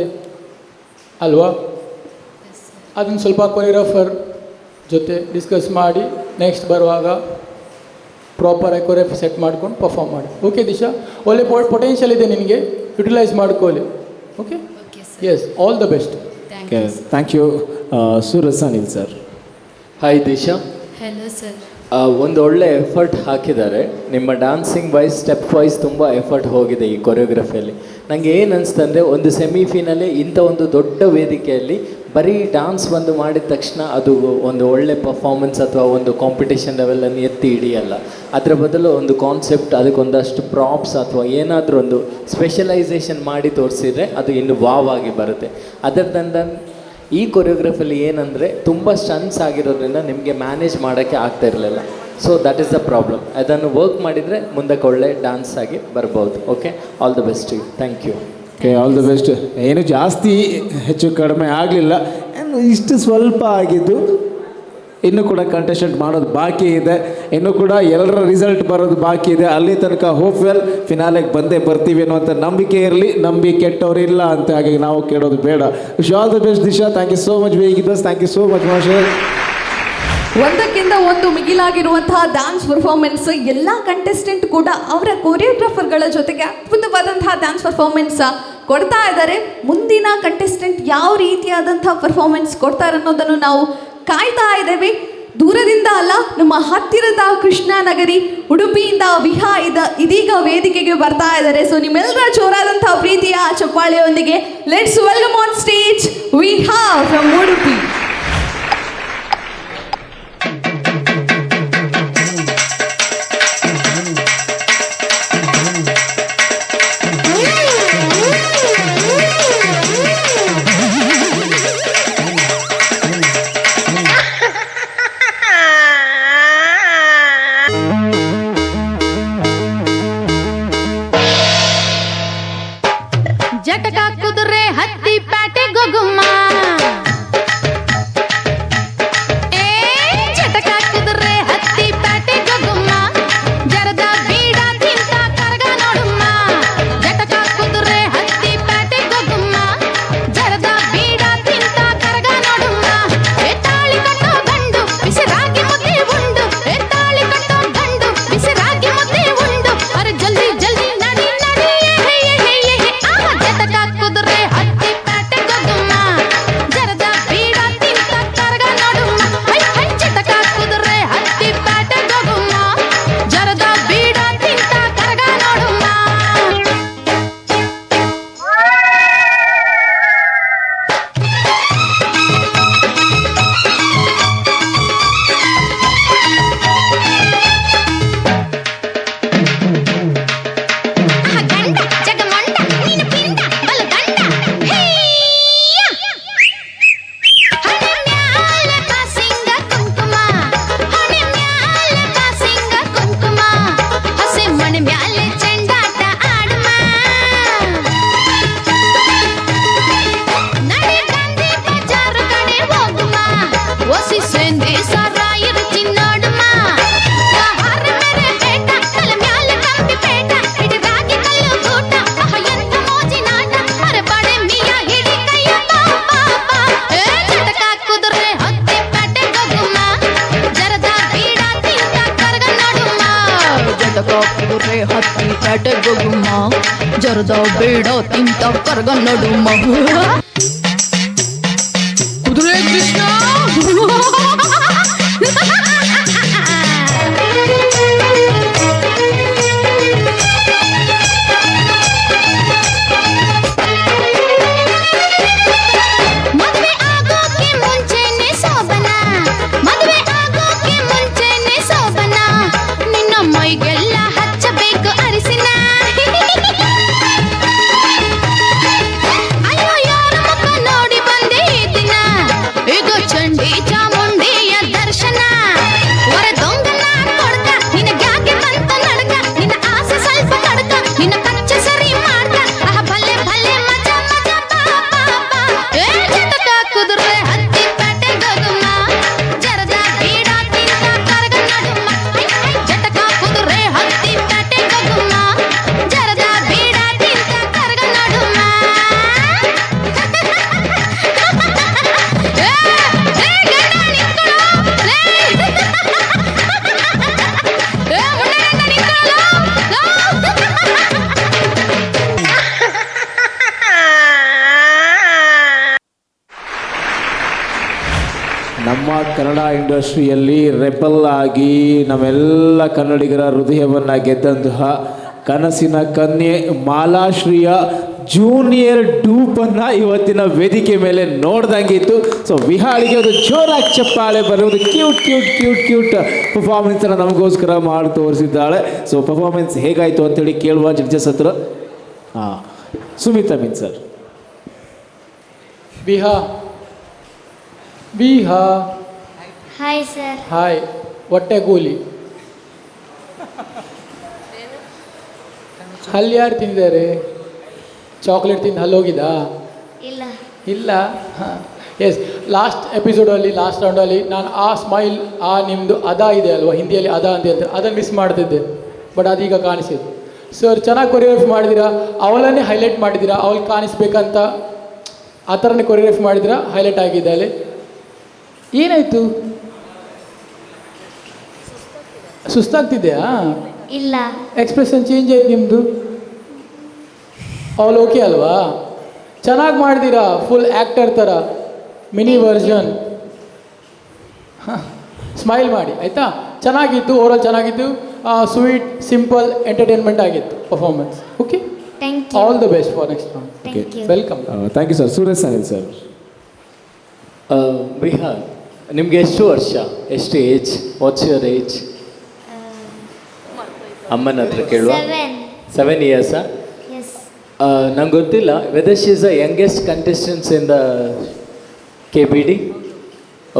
ಅಲ್ವಾ? ಅದನ್ನು ಸ್ವಲ್ಪ ಕೊರಿಯೋಗ್ರಾಫರ್ ಜೊತೆ ಡಿಸ್ಕಸ್ ಮಾಡಿ ನೆಕ್ಸ್ಟ್ ಬರುವಾಗ ಪ್ರಾಪರ್ ಕೊರಿಯೋಗ್ರಫಿ ಸೆಟ್ ಮಾಡ್ಕೊಂಡು ಪರ್ಫಾರ್ಮ್ ಮಾಡಿ. ಓಕೆ ದಿಶಾ, ಒಳ್ಳೆ ಪೊಟೆನ್ಷಿಯಲ್ ಇದೆ ನಿನಗೆ, ಯುಟಿಲೈಸ್ ಮಾಡ್ಕೊಳ್ಳಿ. Okay, yes, all the best. Thank you. Suraj Sanil sir. Hi Disha. Hello sir. ಒಂದು ಒಳ್ಳೆ ಎಫರ್ಟ್ ಹಾಕಿದ್ದಾರೆ. ನಿಮ್ಮ ಡ್ಯಾನ್ಸಿಂಗ್ ವೈಸ್, ಸ್ಟೆಪ್ ವೈಸ್ ತುಂಬ ಎಫರ್ಟ್ ಹೋಗಿದೆ ಈ ಕೊರಿಯೋಗ್ರಫಿಯಲ್ಲಿ. ನನಗೆ ಏನು ಅನಿಸ್ತಂದರೆ, ಒಂದು ಸೆಮಿಫಿನಲ್ಲೇ ಇಂಥ ಒಂದು ದೊಡ್ಡ ವೇದಿಕೆಯಲ್ಲಿ ಬರೀ ಡ್ಯಾನ್ಸ್ ಒಂದು ಮಾಡಿದ ತಕ್ಷಣ ಅದು ಒಂದು ಒಳ್ಳೆ ಪರ್ಫಾರ್ಮೆನ್ಸ್ ಅಥವಾ ಒಂದು ಕಾಂಪಿಟೇಷನ್ ಲೆವೆಲನ್ನು ಎತ್ತಿ ಹಿಡಿಯಲ್ಲ. ಅದರ ಬದಲು ಒಂದು ಕಾನ್ಸೆಪ್ಟ್, ಅದಕ್ಕೊಂದಷ್ಟು ಪ್ರಾಪ್ಸ್ ಅಥವಾ ಏನಾದರೂ ಒಂದು ಸ್ಪೆಷಲೈಸೇಷನ್ ಮಾಡಿ ತೋರಿಸಿದರೆ ಅದು ಇನ್ನು ವಾವ್ ಆಗಿ ಬರುತ್ತೆ. ಅದರ್ ದನ್ ಈ ಕೊರಿಯೋಗ್ರಫಿಯಲ್ಲಿ ಏನಂದರೆ ತುಂಬ ಸ್ಟನ್ಸ್ ಆಗಿರೋದ್ರಿಂದ ನಿಮಗೆ ಮ್ಯಾನೇಜ್ ಮಾಡೋಕ್ಕೆ ಆಗ್ತಾ ಇರಲಿಲ್ಲ. So that is the problem. ಅದನ್ನು ವರ್ಕ್ ಮಾಡಿದರೆ ಮುಂದಕ್ಕೆ ಒಳ್ಳೆ ಡ್ಯಾನ್ಸ್ ಆಗಿ ಬರ್ಬೋದು. Okay, all the best you. Thank you. Okay, all the best. ಏನು ಜಾಸ್ತಿ ಹೆಚ್ಚು ಕಡಿಮೆ ಆಗಲಿಲ್ಲ, ಇಷ್ಟು ಸ್ವಲ್ಪ ಆಗಿದ್ದು. ಇನ್ನೂ ಕೂಡ ಕಂಟೆಸ್ಟೆಂಟ್ ಮಾಡೋದು ಬಾಕಿ ಇದೆ, ಇನ್ನೂ ಕೂಡ ಎಲ್ಲರ ರಿಸಲ್ಟ್ ಬರೋದು ಬಾಕಿ ಇದೆ. ಅಲ್ಲಿ ತನಕ ಹೋಪ್ವೆಲ್ ಫಿನಾಲೆಗೆ ಬಂದೇ ಬರ್ತೀವಿ ಅನ್ನುವಂಥ ನಂಬಿಕೆ ಇರಲಿ. ನಂಬಿ ಕೆಟ್ಟವ್ರಿಲ್ಲ ಅಂತ, ಹಾಗಾಗಿ ನಾವು ಕೇಳೋದು ಬೇಡ. Wish all the best Disha. Thank you so much ಬೇಗಿ ಬಸ್. Thank you so much master. ಒಂದಕ್ಕಿಂತ ಒಂದು ಮಿಗಿಲಾಗಿರುವಂತಹ ಡ್ಯಾನ್ಸ್ ಪರ್ಫಾರ್ಮೆನ್ಸ್. ಎಲ್ಲ ಕಂಟೆಸ್ಟೆಂಟ್ ಕೂಡ ಅವರ ಕೊರಿಯೋಗ್ರಾಫರ್ಗಳ ಜೊತೆಗೆ ಅದ್ಭುತವಾದಂತಹ ಡ್ಯಾನ್ಸ್ ಪರ್ಫಾರ್ಮೆನ್ಸ್ ಕೊಡ್ತಾ ಇದ್ದಾರೆ. ಮುಂದಿನ ಕಂಟೆಸ್ಟೆಂಟ್ ಯಾವ ರೀತಿಯಾದಂಥ ಪರ್ಫಾರ್ಮೆನ್ಸ್ ಕೊಡ್ತಾರೆ ಅನ್ನೋದನ್ನು ನಾವು ಕಾಯ್ತಾ ಇದ್ದೇವೆ. ದೂರದಿಂದ ಅಲ್ಲ, ನಮ್ಮ ಹತ್ತಿರದ ಕೃಷ್ಣ ನಗರಿ ಉಡುಪಿಯಿಂದ ವಿಹಾ ಇದೀಗ ವೇದಿಕೆಗೆ ಬರ್ತಾ ಇದ್ದಾರೆ. ಸೊ ನಿಮ್ಮೆಲ್ಲರ ಜೋರಾದಂತಹ ಪ್ರೀತಿಯ ಚಪ್ಪಾಳೆಯೊಂದಿಗೆ let's welcome on stage Viha from Udupi. ಜಟಕ ಕುದುರೆ ಹತ್ತಿ ಪ್ಯಾಟೆ ಗೊಗುಮ್ಮ, ಜಟಕ ಕುದುರೆ ಹತ್ತಿ ಪ್ಯಾಟೆ ಗೊಗುಮ್ಮ, ಜರದ ಬೀಡ ತಿಂತ ಕರಗ ನೋಡುಮ್ಮ. ಜಟಕ ಕುದುರೆ ಹತ್ತಿ ಪ್ಯಾಟೆ ಗೊಗುಮ್ಮ, ಜರದ ಬೀಡ ತಿಂತ ಕರಗ ನೋಡುಮ್ಮ. ತಾಳಿ ಕಟ್ಟೋ ಗಂಡು ಬಿಸಿರಾಗಿ ಮುದ್ದೆ ಉಂಡು, ತಾಳಿ ಕಟ್ಟೋ ಗಂಡು ಬಿಸಿರಾಗಿ ಮುದ್ದೆ ಉಂಡು. ಅರೆ ಜಲ್ದಿ ಜಲ್ದಿ ನಡಿ ನಡಿ, ಜಟಕ ಕುದುರೆ ಗೊಗುಮ್ಮ ಜರದ ಬೇಡ ತಿಂತ ಕರ್ಗ ನಡುಮ ಕುದುರೆ ಕೃಷ್ಣ ಮದುವೆ ಆಗೋಕೆ ಮುಂಚೆನೆ ಶೋಭನ ಮದುವೆ ಆಗೋಕೆ ಮುಂಚೆನೆ ಶೋಭನ ನಿನ್ನ ಮೈಗೆಲ್ಲ ಹಚ್ಚಬೇಕು ಅರಿಸಿನ ಅಯ್ಯೋ ಯಾರ ಮುಖ ನೋಡಿ ಬಂದೆ ಈ ದಿನ ಇದು ಚಂಡಿ ಚಾಮುಂಡಿಯ ದರ್ಶನ ಹೊರ ದೊಂಗನ ಕೊಡ್ಕ ನಿನಗ್ಯಾಕೆ ಬಂತ ನಡ್ಕ ನಿನ್ನ ಆಸೆ ಸ್ವಲ್ಪ ತಡ್ಕ ನಿನ್ನ ಕಚ್ಚ ಸರಿ ಮಾಡ್ಕ ಆಹ ಭಲೆ ಭಲೆ ಮಜಾ ಮಜಾ ಬಾ ಬಾ ಬಾ ಏ ಜಟಕ ಕುದುರೆ ಹತ್ತಿ ಪೇಟೆ ಗೊಗುಮ್ಮ ಜರದ ಬೀಡ ತಿಂತ ಕರಗ ನಡುಮ ಜಟಕ ಕುದುರೆ ಹತ್ತಿ ಪೇಟೆ ಗೊಗುಮ್ಮ ಜರದ ಬೀಡ ತಿಂತ ಕರಗ ನಡುಮ ಏ ಗಂಡ ನಿಂತ್ಕೊಳ್ಳೋ ಲೇ ಏ ಮುಂಡಗಂಡ ನಿಂತ್ಕೊಳ್ಳೋ ನಮ್ಮ ಕನ್ನಡ ಇಂಡಸ್ಟ್ರಿಯಲ್ಲಿ ರೆಬಲ್ ಆಗಿ ನಮ್ಮೆಲ್ಲ ಕನ್ನಡಿಗರ ಹೃದಯವನ್ನು ಗೆದ್ದಂತಹ ಕನಸಿನ ಕನ್ಯೆ ಮಾಲಾಶ್ರೀಯ ಜೂನಿಯರ್ ಡೂಪನ್ನು ಇವತ್ತಿನ ವೇದಿಕೆ ಮೇಲೆ ನೋಡ್ದಂಗಿತ್ತು. ಸೊ ವಿಹಾಳಿಗೆ ಒಂದು ಜೋರಾಗಿ ಚಪ್ಪಾಳೆ ಬರುವುದು ಕ್ಯೂಟ್ ಕ್ಯೂಟ್ ಕ್ಯೂಟ್ ಕ್ಯೂಟ್ ಪರ್ಫಾರ್ಮೆನ್ಸನ್ನು ನಮಗೋಸ್ಕರ ಮಾಡಿ ತೋರಿಸಿದ್ದಾಳೆ. ಸೊ ಪರ್ಫಾರ್ಮೆನ್ಸ್ ಹೇಗಾಯಿತು ಅಂತೇಳಿ ಕೇಳುವ ಜಡ್ಜಸ್ ಹತ್ರ. ಹಾಂ, Sumit Amin sir. Viha Viha hi sir hi ಹೊಟ್ಟೆ ಕೂಲಿ ಹಲ್ಲಿ ಯಾರು ತಿಂದಿದ್ದಾರೆ? ಚಾಕ್ಲೇಟ್ ತಿಂದು ಹಲ್ಲೋಗಿದ್ದಾ? ಇಲ್ಲ ಇಲ್ಲ. ಹಾಂ, ಎಸ್. ಲಾಸ್ಟ್ ಎಪಿಸೋಡಲ್ಲಿ ಲಾಸ್ಟ್ ರೌಂಡಲ್ಲಿ ನಾನು ಆ ಸ್ಮೈಲ್ ನಿಮ್ಮದು ಅದಾ ಇದೆ ಅಲ್ವಾ, ಹಿಂದಿಯಲ್ಲಿ ಅದಾ ಅಂತ ಹೇಳ್ತಾರೆ, ಅದನ್ನು ಮಿಸ್ ಮಾಡ್ತಿದ್ದೆ. ಬಟ್ ಅದೀಗ ಕಾಣಿಸಿದ್ದು. ಸರ್ ಚೆನ್ನಾಗಿ ಕೊರಿಯೋಗ್ರಫಿ ಮಾಡಿದ್ದೀರಾ, ಅವಳನ್ನೇ ಹೈಲೈಟ್ ಮಾಡಿದ್ದೀರಾ, ಅವಳು ಕಾಣಿಸ್ಬೇಕಂತ ಆ ಥರನೇ ಕೊರಿಯೋಗ್ರಫಿ ಮಾಡಿದ್ದೀರಾ, ಹೈಲೈಟ್ ಆಗಿದೆ ಅಲ್ಲಿ. ಏನಾಯಿತು? ಸುಸ್ತಾಗ್ತಿದೆಯಾ? ಇಲ್ಲ ಎಕ್ಸ್ಪ್ರೆಷನ್ ಚೇಂಜ್ ಆಯ್ತು ನಿಮ್ಮದು. ಅವಳು ಓಕೆ ಅಲ್ವಾ? ಚೆನ್ನಾಗಿ ಮಾಡಿದ್ದೀರಾ, ಫುಲ್ ಆ್ಯಕ್ಟರ್ ಥರ ಮಿನಿ ವರ್ಷನ್. ಸ್ಮೈಲ್ ಮಾಡಿ ಆಯಿತಾ? ಚೆನ್ನಾಗಿತ್ತು, ಓವರಾಲ್ ಚೆನ್ನಾಗಿತ್ತು. ಸ್ವೀಟ್ ಸಿಂಪಲ್ ಎಂಟರ್ಟೈನ್ಮೆಂಟ್ ಆಗಿತ್ತು performance. Okay, thank you all the best for next round. Thank you welcome. Thank you sir. Suresh Anil sir. Vihar, ನಿಮಗೆ ಎಷ್ಟು ವರ್ಷ, ಎಷ್ಟು ಏಜ್, ವಾಟ್ಸ್ ಯುವರ್ ಏಜ್? ಅಮ್ಮನ ಹತ್ರ ಕೇಳುವ. 7 ಇಯರ್ಸಾ? ಎಸ್ ನಂಗೆ ಗೊತ್ತಿಲ್ಲ whether she is the youngest contestants in the KBD.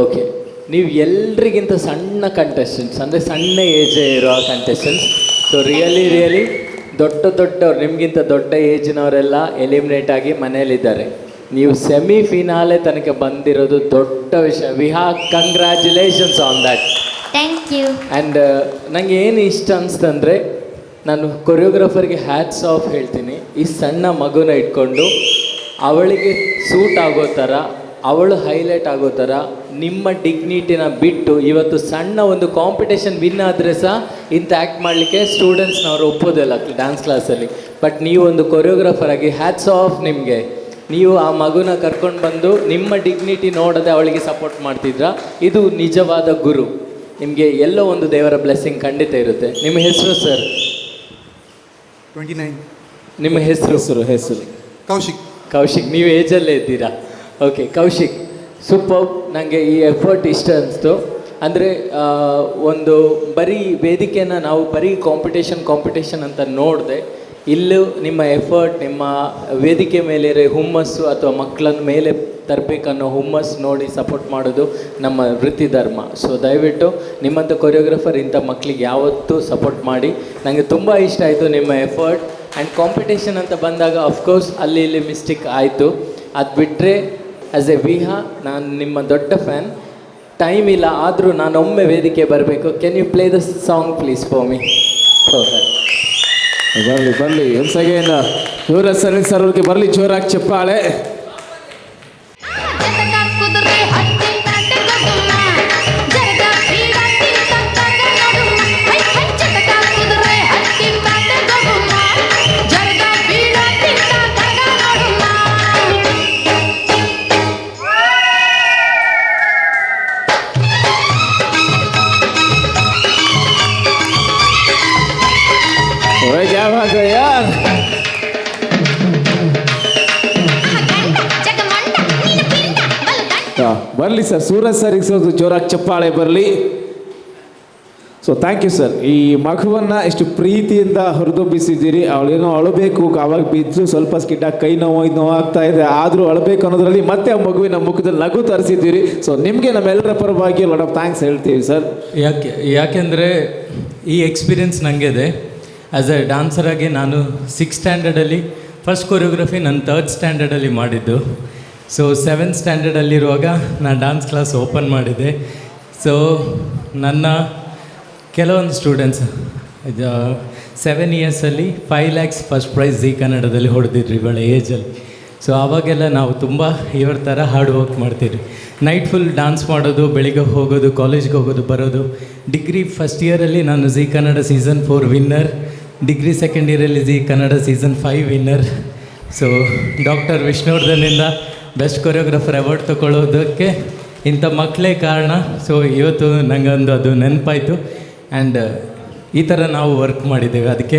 Okay, ನೀವು ಎಲ್ರಿಗಿಂತ ಸಣ್ಣ ಕಂಟೆಸ್ಟೆಂಟ್ಸ್, ಅಂದರೆ ಸಣ್ಣ ಏಜ್ ಇರೋ ಕಂಟೆಸ್ಟೆಂಟ್ಸ್. ಸೊ ರಿಯಲಿ ದೊಡ್ಡವ್ರು, ನಿಮಗಿಂತ ದೊಡ್ಡ ಏಜಿನವರೆಲ್ಲ ಎಲಿಮಿನೇಟ್ ಆಗಿ ಮನೇಲಿದ್ದಾರೆ. ನೀವು ಸೆಮಿ ಫಿನಾಲೆ ತನಕ ಬಂದಿರೋದು ದೊಡ್ಡ ವಿಷಯ. Viha, congratulations on that. Thank you. And ನನಗೆ ಏನು ಇಷ್ಟ ಅನಿಸ್ತಂದರೆ, ನಾನು ಕೊರಿಯೋಗ್ರಾಫರ್ಗೆ ಹ್ಯಾಟ್ಸ್ ಆಫ್ ಹೇಳ್ತೀನಿ. ಈ ಸಣ್ಣ ಮಗುನ ಇಟ್ಕೊಂಡು ಅವಳಿಗೆ ಸೂಟ್ ಆಗೋ ಥರ, ಅವಳು ಹೈಲೈಟ್ ಆಗೋ ಥರ ನಿಮ್ಮ ಡಿಗ್ನಿಟಿನ ಬಿಟ್ಟು, ಇವತ್ತು ಸಣ್ಣ ಒಂದು ಕಾಂಪಿಟೇಷನ್ ವಿನ್ ಆದರೆ ಸಹ ಇಂಥ ಆ್ಯಕ್ಟ್ ಮಾಡಲಿಕ್ಕೆ ಸ್ಟೂಡೆಂಟ್ಸ್ನವ್ರು ಒಪ್ಪೋದಿಲ್ಲ ಡ್ಯಾನ್ಸ್ ಕ್ಲಾಸಲ್ಲಿ. ಬಟ್ ನೀವು ಒಂದು ಕೊರಿಯೋಗ್ರಾಫರ್ ಆಗಿ ಹ್ಯಾಟ್ಸ್ ಆಫ್ ನಿಮಗೆ. ನೀವು ಆ ಮಗುನ ಕರ್ಕೊಂಡು ಬಂದು ನಿಮ್ಮ ಡಿಗ್ನಿಟಿ ನೋಡದೆ ಅವಳಿಗೆ ಸಪೋರ್ಟ್ ಮಾಡ್ತಿದ್ರ, ಇದು ನಿಜವಾದ ಗುರು. ನಿಮಗೆ ಎಲ್ಲೋ ಒಂದು ದೇವರ ಬ್ಲೆಸ್ಸಿಂಗ್ ಖಂಡಿತ ಇರುತ್ತೆ. ನಿಮ್ಮ ಹೆಸರು ಸರ್? 29. ನಿಮ್ಮ ಹೆಸರು? ಕೌಶಿಕ್. ನೀವು ಏಜಲ್ಲೇ ಇದ್ದೀರಾ? Okay Kaushik, super. ನನಗೆ ಈ ಎಫರ್ಟ್ ಇಷ್ಟ ಅನಿಸ್ತು. ಅಂದರೆ ಒಂದು ಬರೀ ವೇದಿಕೆನ ನಾವು ಬರೀ ಕಾಂಪಿಟೇಷನ್ ಅಂತ ನೋಡಿದೆ. ಇಲ್ಲೂ ನಿಮ್ಮ ಎಫರ್ಟ್, ನಿಮ್ಮ ವೇದಿಕೆ ಮೇಲಿರೋ ಹುಮ್ಮಸ್ಸು ಅಥವಾ ಮಕ್ಕಳನ್ನ ಮೇಲೆ ತರಬೇಕನ್ನೋ ಹುಮ್ಮಸ್ಸು ನೋಡಿ ಸಪೋರ್ಟ್ ಮಾಡೋದು ನಮ್ಮ ವೃತ್ತಿ ಧರ್ಮ. ಸೊ ದಯವಿಟ್ಟು ನಿಮ್ಮಂಥ ಕೊರಿಯೋಗ್ರಾಫರ್ ಇಂಥ ಮಕ್ಕಳಿಗೆ ಯಾವತ್ತೂ ಸಪೋರ್ಟ್ ಮಾಡಿ. ನನಗೆ ತುಂಬ ಇಷ್ಟ ಆಯಿತು ನಿಮ್ಮ ಎಫರ್ಟ್. ಆ್ಯಂಡ್ ಕಾಂಪಿಟೇಷನ್ ಅಂತ ಬಂದಾಗ ಅಫ್ಕೋರ್ಸ್ ಅಲ್ಲಿ ಇಲ್ಲಿ ಮಿಸ್ಟೇಕ್ ಆಯಿತು. ಅದು ಬಿಟ್ಟರೆ ಆ್ಯಸ್ ಎ ವಿಹಾ ನಾನು ನಿಮ್ಮ ದೊಡ್ಡ ಫ್ಯಾನ್. ಟೈಮ್ ಇಲ್ಲ, ಆದರೂ ನಾನೊಮ್ಮೆ ವೇದಿಕೆ ಬರಬೇಕು. Can you play the song please for me? ಬರಲಿ ಒನ್ಸ್ ಅಗೇನ್ ಯುವರಾಜ್ ಸರ್ ಅವ್ರಿಗೆ ಬರಲಿ ಜೋರಾಗಿ ಚಪ್ಪಾಳೆ. ಬರಲಿ ಸರ್, ಸೂರಜ್ ಸರ್ಗೆ ಸರ್ ಜೋರಾಗಿ ಚಪ್ಪಾಳೆ ಬರಲಿ. So thank you sir. ಈ ಮಗುವನ್ನು ಎಷ್ಟು ಪ್ರೀತಿಯಿಂದ ಹೊರದೊಬ್ಬಿಸಿದ್ದೀರಿ. ಅವಳೇನೋ ಅಳಬೇಕು, ಆವಾಗ ಬಿದ್ದು ಸ್ವಲ್ಪ ಸ್ಕಿಡ್ಡಾಗಿ ಕೈ ನೋವಾಗ್ತಾ ಇದೆ, ಆದರೂ ಅಳಬೇಕು ಅನ್ನೋದ್ರಲ್ಲಿ ಮತ್ತೆ ಆ ಮಗುವಿನ ಮುಖದಲ್ಲಿ ನಗು ತರಿಸಿದ್ದೀರಿ. ಸೊ ನಿಮಗೆ ನಮ್ಮೆಲ್ಲರ ಪರವಾಗಿ ಲಾಟ್ ಆಫ್ ಥ್ಯಾಂಕ್ಸ್ ಹೇಳ್ತೀವಿ ಸರ್. ಯಾಕೆಂದರೆ ಈ ಎಕ್ಸ್ಪೀರಿಯೆನ್ಸ್ ನನಗೆ ಇದೆ. ಆ್ಯಸ್ ಎ ಡ್ಯಾನ್ಸರಾಗಿ ನಾನು 6th ಸ್ಟ್ಯಾಂಡರ್ಡಲ್ಲಿ ಫಸ್ಟ್ ಕೊರಿಯೋಗ್ರಫಿ ನಾನು 3rd ಸ್ಟ್ಯಾಂಡರ್ಡಲ್ಲಿ ಮಾಡಿದ್ದು. ಸೊ 7th ಸ್ಟ್ಯಾಂಡರ್ಡಲ್ಲಿರುವಾಗ ನಾನು ಡ್ಯಾನ್ಸ್ ಕ್ಲಾಸ್ ಓಪನ್ ಮಾಡಿದ್ದೆ. ಸೊ ನನ್ನ ಕೆಲವೊಂದು students 7 ಇಯರ್ಸಲ್ಲಿ 5 lakhs first prize G ಕನ್ನಡದಲ್ಲಿ ಹೊಡೆದಿದ್ರಿ ಇವಳ ಏಜಲ್ಲಿ. ಸೊ ಆವಾಗೆಲ್ಲ ನಾವು ತುಂಬ ಇವ್ರ ಥರ ಹಾರ್ಡ್ ವರ್ಕ್ ಮಾಡ್ತಿದ್ವಿ. ನೈಟ್ ಫುಲ್ ಡ್ಯಾನ್ಸ್ ಮಾಡೋದು, ಬೆಳಿಗ್ಗೆ ಹೋಗೋದು, ಕಾಲೇಜ್ಗೆ ಹೋಗೋದು, ಬರೋದು. ಡಿಗ್ರಿ ಫಸ್ಟ್ ಇಯರಲ್ಲಿ ನಾನು Zee Kannada season 4 winner, degree second ಇಯರಲ್ಲಿ Zee Kannada season 5 winner. So doctor ವಿಷ್ಣುವರ್ಧನಿಂದ ಬೆಸ್ಟ್ ಕೊರಿಯೋಗ್ರಾಫರ್ ಅವಾರ್ಡ್ ತೊಗೊಳ್ಳೋದಕ್ಕೆ ಇಂಥ ಮಕ್ಕಳೇ ಕಾರಣ. ಸೊ ಇವತ್ತು ನನಗೊಂದು ಅದು ನೆನಪಾಯಿತು. ಆ್ಯಂಡ್ ಈ ಥರ ನಾವು ವರ್ಕ್ ಮಾಡಿದ್ದೇವೆ. ಅದಕ್ಕೆ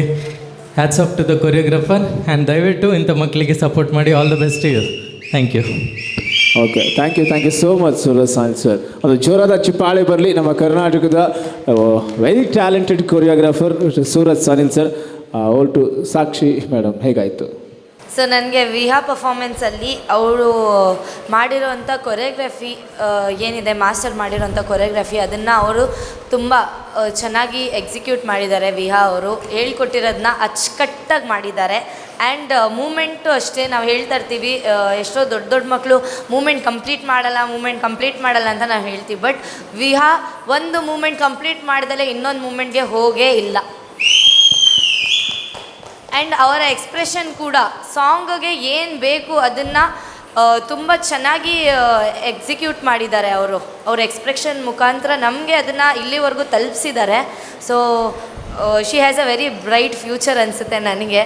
hats off to the choreographer. And ದಯವಿಟ್ಟು ಇಂಥ ಮಕ್ಕಳಿಗೆ ಸಪೋರ್ಟ್ ಮಾಡಿ. All the best you. Thank you. Okay, thank you so much Suraj Sanil sir. ಒಂದು ಜೋರಾದ ಚಿಪ್ಪಾಳೆ ಬರಲಿ ನಮ್ಮ ಕರ್ನಾಟಕದ very talented choreographer Suraj Sanil sir. All to Sakshi madam, ಹೇಗಾಯಿತು? ಸೊ ನನಗೆ ವಿಹಾ ಪರ್ಫಾಮೆನ್ಸಲ್ಲಿ ಅವಳು ಮಾಡಿರೋವಂಥ ಕೊರಿಯೋಗ್ರಫಿ ಏನಿದೆ, ಮಾಸ್ಟರ್ ಮಾಡಿರೋಂಥ ಕೊರಿಯೋಗ್ರಫಿ, ಅದನ್ನು ಅವರು ತುಂಬ ಚೆನ್ನಾಗಿ ಎಕ್ಸಿಕ್ಯೂಟ್ ಮಾಡಿದ್ದಾರೆ. ವಿಹಾ ಅವರು ಹೇಳ್ಕೊಟ್ಟಿರೋದನ್ನ ಅಚ್ಚುಕಟ್ಟಾಗಿ ಮಾಡಿದ್ದಾರೆ. ಆ್ಯಂಡ್ ಮೂಮೆಂಟು ಅಷ್ಟೇ, ನಾವು ಹೇಳ್ತಾ ಇರ್ತೀವಿ ಎಷ್ಟೋ ದೊಡ್ಡ ದೊಡ್ಡ ಮಕ್ಕಳು ಮೂಮೆಂಟ್ ಕಂಪ್ಲೀಟ್ ಮಾಡಲ್ಲ ಅಂತ ನಾವು ಹೇಳ್ತೀವಿ. ಬಟ್ ವಿಹಾ ಒಂದು ಮೂಮೆಂಟ್ ಕಂಪ್ಲೀಟ್ ಮಾಡಿದಲೇ ಇನ್ನೊಂದು ಮೂಮೆಂಟ್ಗೆ ಹೋಗೇ ಇಲ್ಲ. ಆ್ಯಂಡ್ ಅವರ ಎಕ್ಸ್ಪ್ರೆಷನ್ ಕೂಡ ಸಾಂಗ್ಗೆ ಏನು ಬೇಕು ಅದನ್ನು ತುಂಬ ಚೆನ್ನಾಗಿ ಎಕ್ಸಿಕ್ಯೂಟ್ ಮಾಡಿದ್ದಾರೆ ಅವರು. ಅವ್ರ ಎಕ್ಸ್ಪ್ರೆಷನ್ ಮುಖಾಂತರ ನಮಗೆ ಅದನ್ನು ಇಲ್ಲಿವರೆಗೂ ತಲುಪಿಸಿದ್ದಾರೆ. So she has a very bright future ಅನಿಸುತ್ತೆ ನನಗೆ.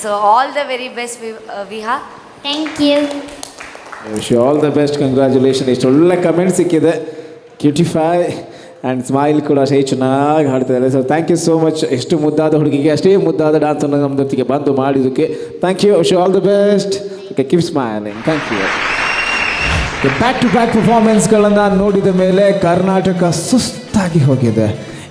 So all the very best Viha. Thank you. Wish you all the best, congratulation. ಇಷ್ಟು ಒಳ್ಳೆ ಕಮೆಂಟ್ ಸಿಕ್ಕಿದೆ. ಕ್ಯೂಟಿಫೈ ಆ್ಯಂಡ್ ಸ್ಮೈಲ್ ಕೂಡ ಅಷ್ಟೇ ಚೆನ್ನಾಗಿ ಹಾಡ್ತಿದ್ದಾರೆ. So thank you so much. ಎಷ್ಟು ಮುದ್ದಾದ ಹುಡುಗಿಗೆ ಅಷ್ಟೇ ಮುದ್ದಾದ ಡ್ಯಾನ್ಸನ್ನು ನಮ್ಮ ಜೊತೆಗೆ ಬಂದು ಮಾಡಿದ್ದಕ್ಕೆ thank you. Wish you all the best. Okay, keep smiling. Thank you. Back to back ಪರ್ಫಾರ್ಮೆನ್ಸ್ಗಳನ್ನು ನೋಡಿದ ಮೇಲೆ ಕರ್ನಾಟಕ ಸುಸ್ತಾಗಿ ಹೋಗಿದೆ.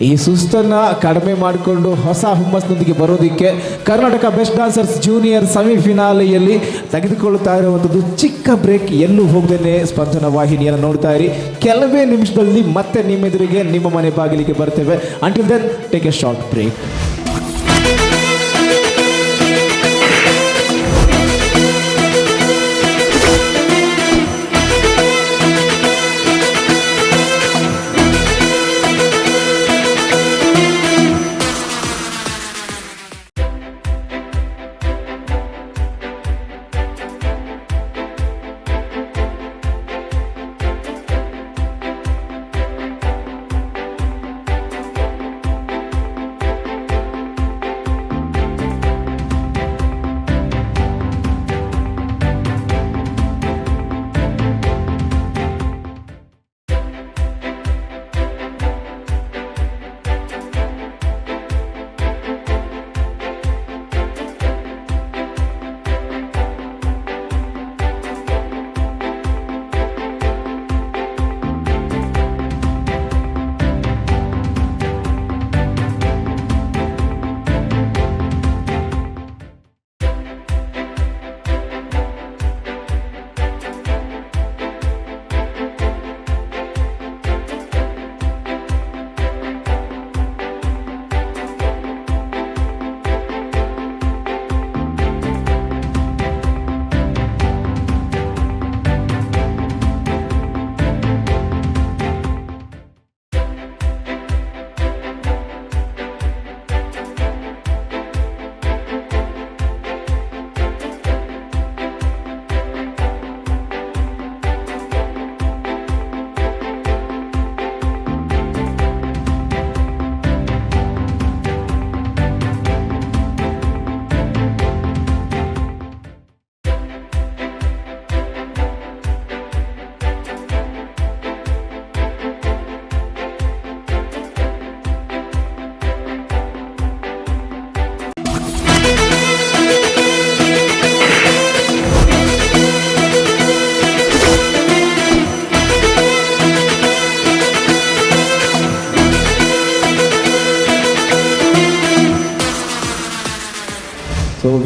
ಈ ಸುಸ್ತನ್ನು ಕಡಿಮೆ ಮಾಡಿಕೊಂಡು ಹೊಸ ಹುಮ್ಮಸ್ನೊಂದಿಗೆ ಬರೋದಕ್ಕೆ ಕರ್ನಾಟಕ ಬೆಸ್ಟ್ ಡಾನ್ಸರ್ಸ್ ಜೂನಿಯರ್ ಸೆಮಿಫಿನಾಲೆಯಲ್ಲಿ ತೆಗೆದುಕೊಳ್ಳುತ್ತಾ ಇರುವಂಥದ್ದು ಚಿಕ್ಕ ಬ್ರೇಕ್. ಎಲ್ಲೂ ಹೋಗದೇನೆ ಸ್ಪಂದನ ವಾಹಿನಿಯನ್ನು ನೋಡ್ತಾ ಇರಿ. ಕೆಲವೇ ನಿಮಿಷದಲ್ಲಿ ಮತ್ತೆ ನಿಮ್ಮೆದುರಿಗೆ ನಿಮ್ಮ ಮನೆ ಬಾಗಿಲಿಗೆ ಬರ್ತೇವೆ. Until then take a short break.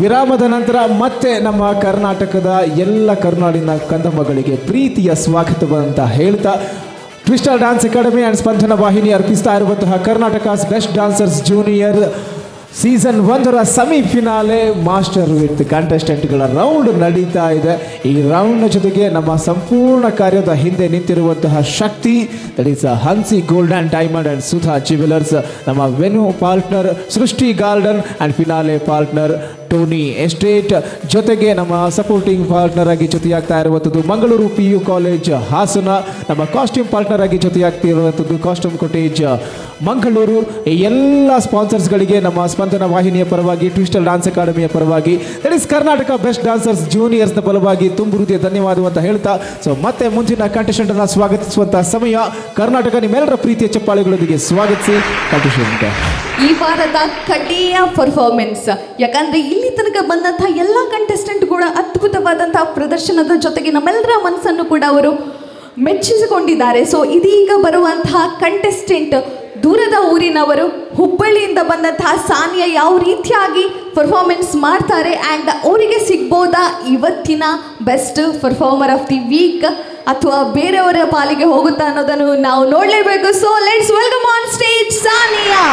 ವಿರಾಮದ ನಂತರ ಮತ್ತೆ ನಮ್ಮ ಕರ್ನಾಟಕದ ಎಲ್ಲ ಕರುನಾಡಿನ ಕಂದಮ್ಮಗಳಿಗೆ ಪ್ರೀತಿಯ ಸ್ವಾಗತವಂತ ಹೇಳ್ತಾ twister dance academy and Spandana ವಾಹಿನಿ ಅರ್ಪಿಸ್ತಾ ಇರುವಂತಹ Karnataka's best dancers junior season 1ರ ಸೆಮಿಫಿನಾಲೆ ಮಾಸ್ಟರ್ ವಿತ್ ಕಂಟೆಸ್ಟೆಂಟ್ಗಳ ರೌಂಡ್ ನಡೀತಾ ಇದೆ. ಈ ರೌಂಡ್ನ ಜೊತೆಗೆ ನಮ್ಮ ಸಂಪೂರ್ಣ ಕಾರ್ಯದ ಹಿಂದೆ ನಿಂತಿರುವಂತಹ ಶಕ್ತಿ, that is Hansi gold and diamond and Sudha jewellers, ನಮ್ಮ venue partner Srishti garden and finale partner Tony estate, ಜೊತೆಗೆ ನಮ್ಮ ಸಪೋರ್ಟಿಂಗ್ ಪಾರ್ಟ್ನರ್ ಆಗಿ ಜೊತೆಯಾಗ್ತಾ ಇರುವಂಥದ್ದು ಮಂಗಳೂರು PU ಕಾಲೇಜ್ ಹಾಸನ, ನಮ್ಮ ಕಾಸ್ಟ್ಯೂಮ್ ಪಾರ್ಟ್ನರ್ ಆಗಿ ಜೊತೆಯಾಗ್ತಾ ಇರುವಂಥದ್ದು ಕಾಸ್ಟ್ಯೂಮ್ ಕೊಟೇಜ್ ಮಂಗಳೂರು. ಈ ಎಲ್ಲ ಸ್ಪಾನ್ಸರ್ಸ್ಗಳಿಗೆ ನಮ್ಮ ಸ್ಪಂದನ ವಾಹಿನಿಯ ಪರವಾಗಿ, ಟ್ವಿಸ್ಟರ್ ಡ್ಯಾನ್ಸ್ ಅಕಾಡೆಮಿಯ ಪರವಾಗಿ, that is Karnataka best dancers ಜೂನಿಯರ್ಸ್ನ ಪರವಾಗಿ ತುಂಬ ಹೃದಯ ಧನ್ಯವಾದ ಅಂತ ಹೇಳ್ತಾ, ಸೊ ಮತ್ತೆ ಮುಂದಿನ ಕಂಟೆಸ್ಟೆಂಟನ್ನು ಸ್ವಾಗತಿಸುವಂಥ ಸಮಯ. ಕರ್ನಾಟಕ ನಿಮ್ಮೆಲ್ಲರ ಪ್ರೀತಿಯ ಚಪ್ಪಾಳೆಗಳೊಂದಿಗೆ ಸ್ವಾಗತಿಸಿ ಕಂಟೆಸ್ಟೆಂಟ್. ಈ ವಾರದ ಕಡೆಯ ಪರ್ಫಾರ್ಮೆನ್ಸ್, ಯಾಕಂದ್ರೆ ಇಲ್ಲಿ ತನಕ ಬಂದಂತಹ ಎಲ್ಲ ಕಂಟೆಸ್ಟೆಂಟ್ ಕೂಡ ಅದ್ಭುತವಾದಂತಹ ಪ್ರದರ್ಶನದ ಜೊತೆಗೆ ನಮ್ಮೆಲ್ಲರ ಮನಸ್ಸನ್ನು ಕೂಡ ಅವರು ಮೆಚ್ಚಿಸಿಕೊಂಡಿದ್ದಾರೆ. ಸೊ ಇದೀಗ ಬರುವಂತಹ ಕಂಟೆಸ್ಟೆಂಟ್ ದೂರದ ಊರಿನವರು, ಹುಬ್ಬಳ್ಳಿಯಿಂದ ಬಂದಂತಹ ಸಾನಿಯಾ ಯಾವ ರೀತಿಯಾಗಿ ಪರ್ಫಾರ್ಮೆನ್ಸ್ ಮಾಡ್ತಾರೆ ಆ್ಯಂಡ್ ಅವರಿಗೆ ಸಿಗ್ಬೋದಾ ಇವತ್ತಿನ best performer of the week ಅಥವಾ ಬೇರೆಯವರ ಪಾಲಿಗೆ ಹೋಗುತ್ತಾ ಅನ್ನೋದನ್ನು ನಾವು ನೋಡಲೇಬೇಕು. So let's welcome on stage Sania.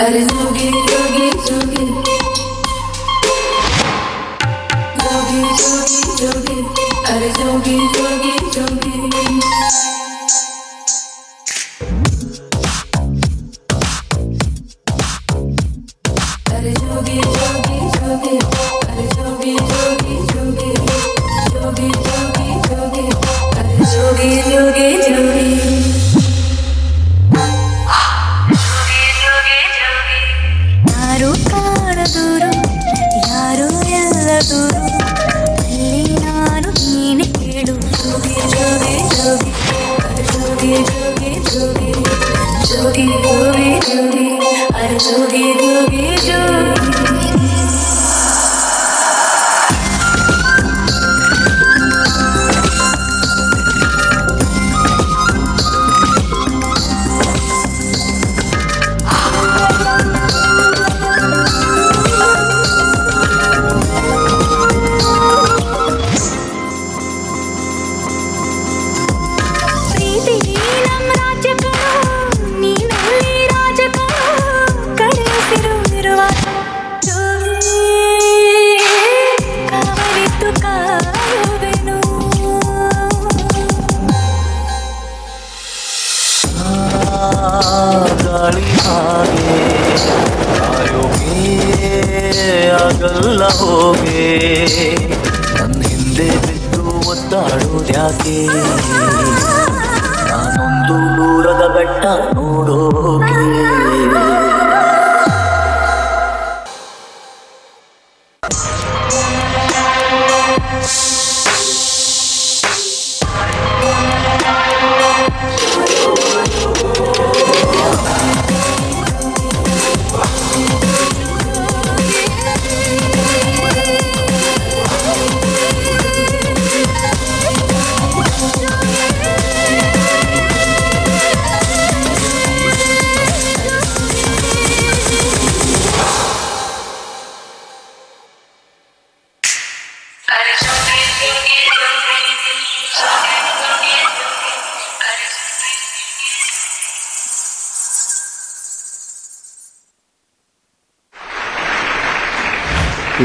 अरे जोगी जोगी जोगी जोगी जोगी जोगी अरे जोगी जोगी जोगी अरे जोगी जोगी जोगी अरे जोगी जोगी जोगी जोगी जोगी जोगी अरे जोगी जोगी जोगी ಯಾರು ಕಾಣದೂರು ಯಾರು ಎಲ್ಲ ದೂರು ಅಲ್ಲಿ ನಾನು ನೀನೆ ಕೇಳು ಜೋಗಿ ಜೋಗಿ ಜೋಗಿ ಜೋಗಿ ಜೋಗಿ ಜೋಗಿ ಜೋಗಿ ಜೋಗಿ ಜೋಗಿ ಅರೆ ಜೋಗಿ ಜೋಗಿ ಜೋಗಿ ಗಾಳಿ ಹಾಗೆ ಕಾಯೋಗೆ ಆಗಲ್ಲ ಹೋಗೆ ನನ್ನ ಹಿಂದೆ ಬಿದ್ದು ಒದ್ದಾಡೋದ್ಯಾಕೆ ನಾನೊಂದು ದೂರದ ಬೆಟ್ಟ ನೋಡೋಕೆ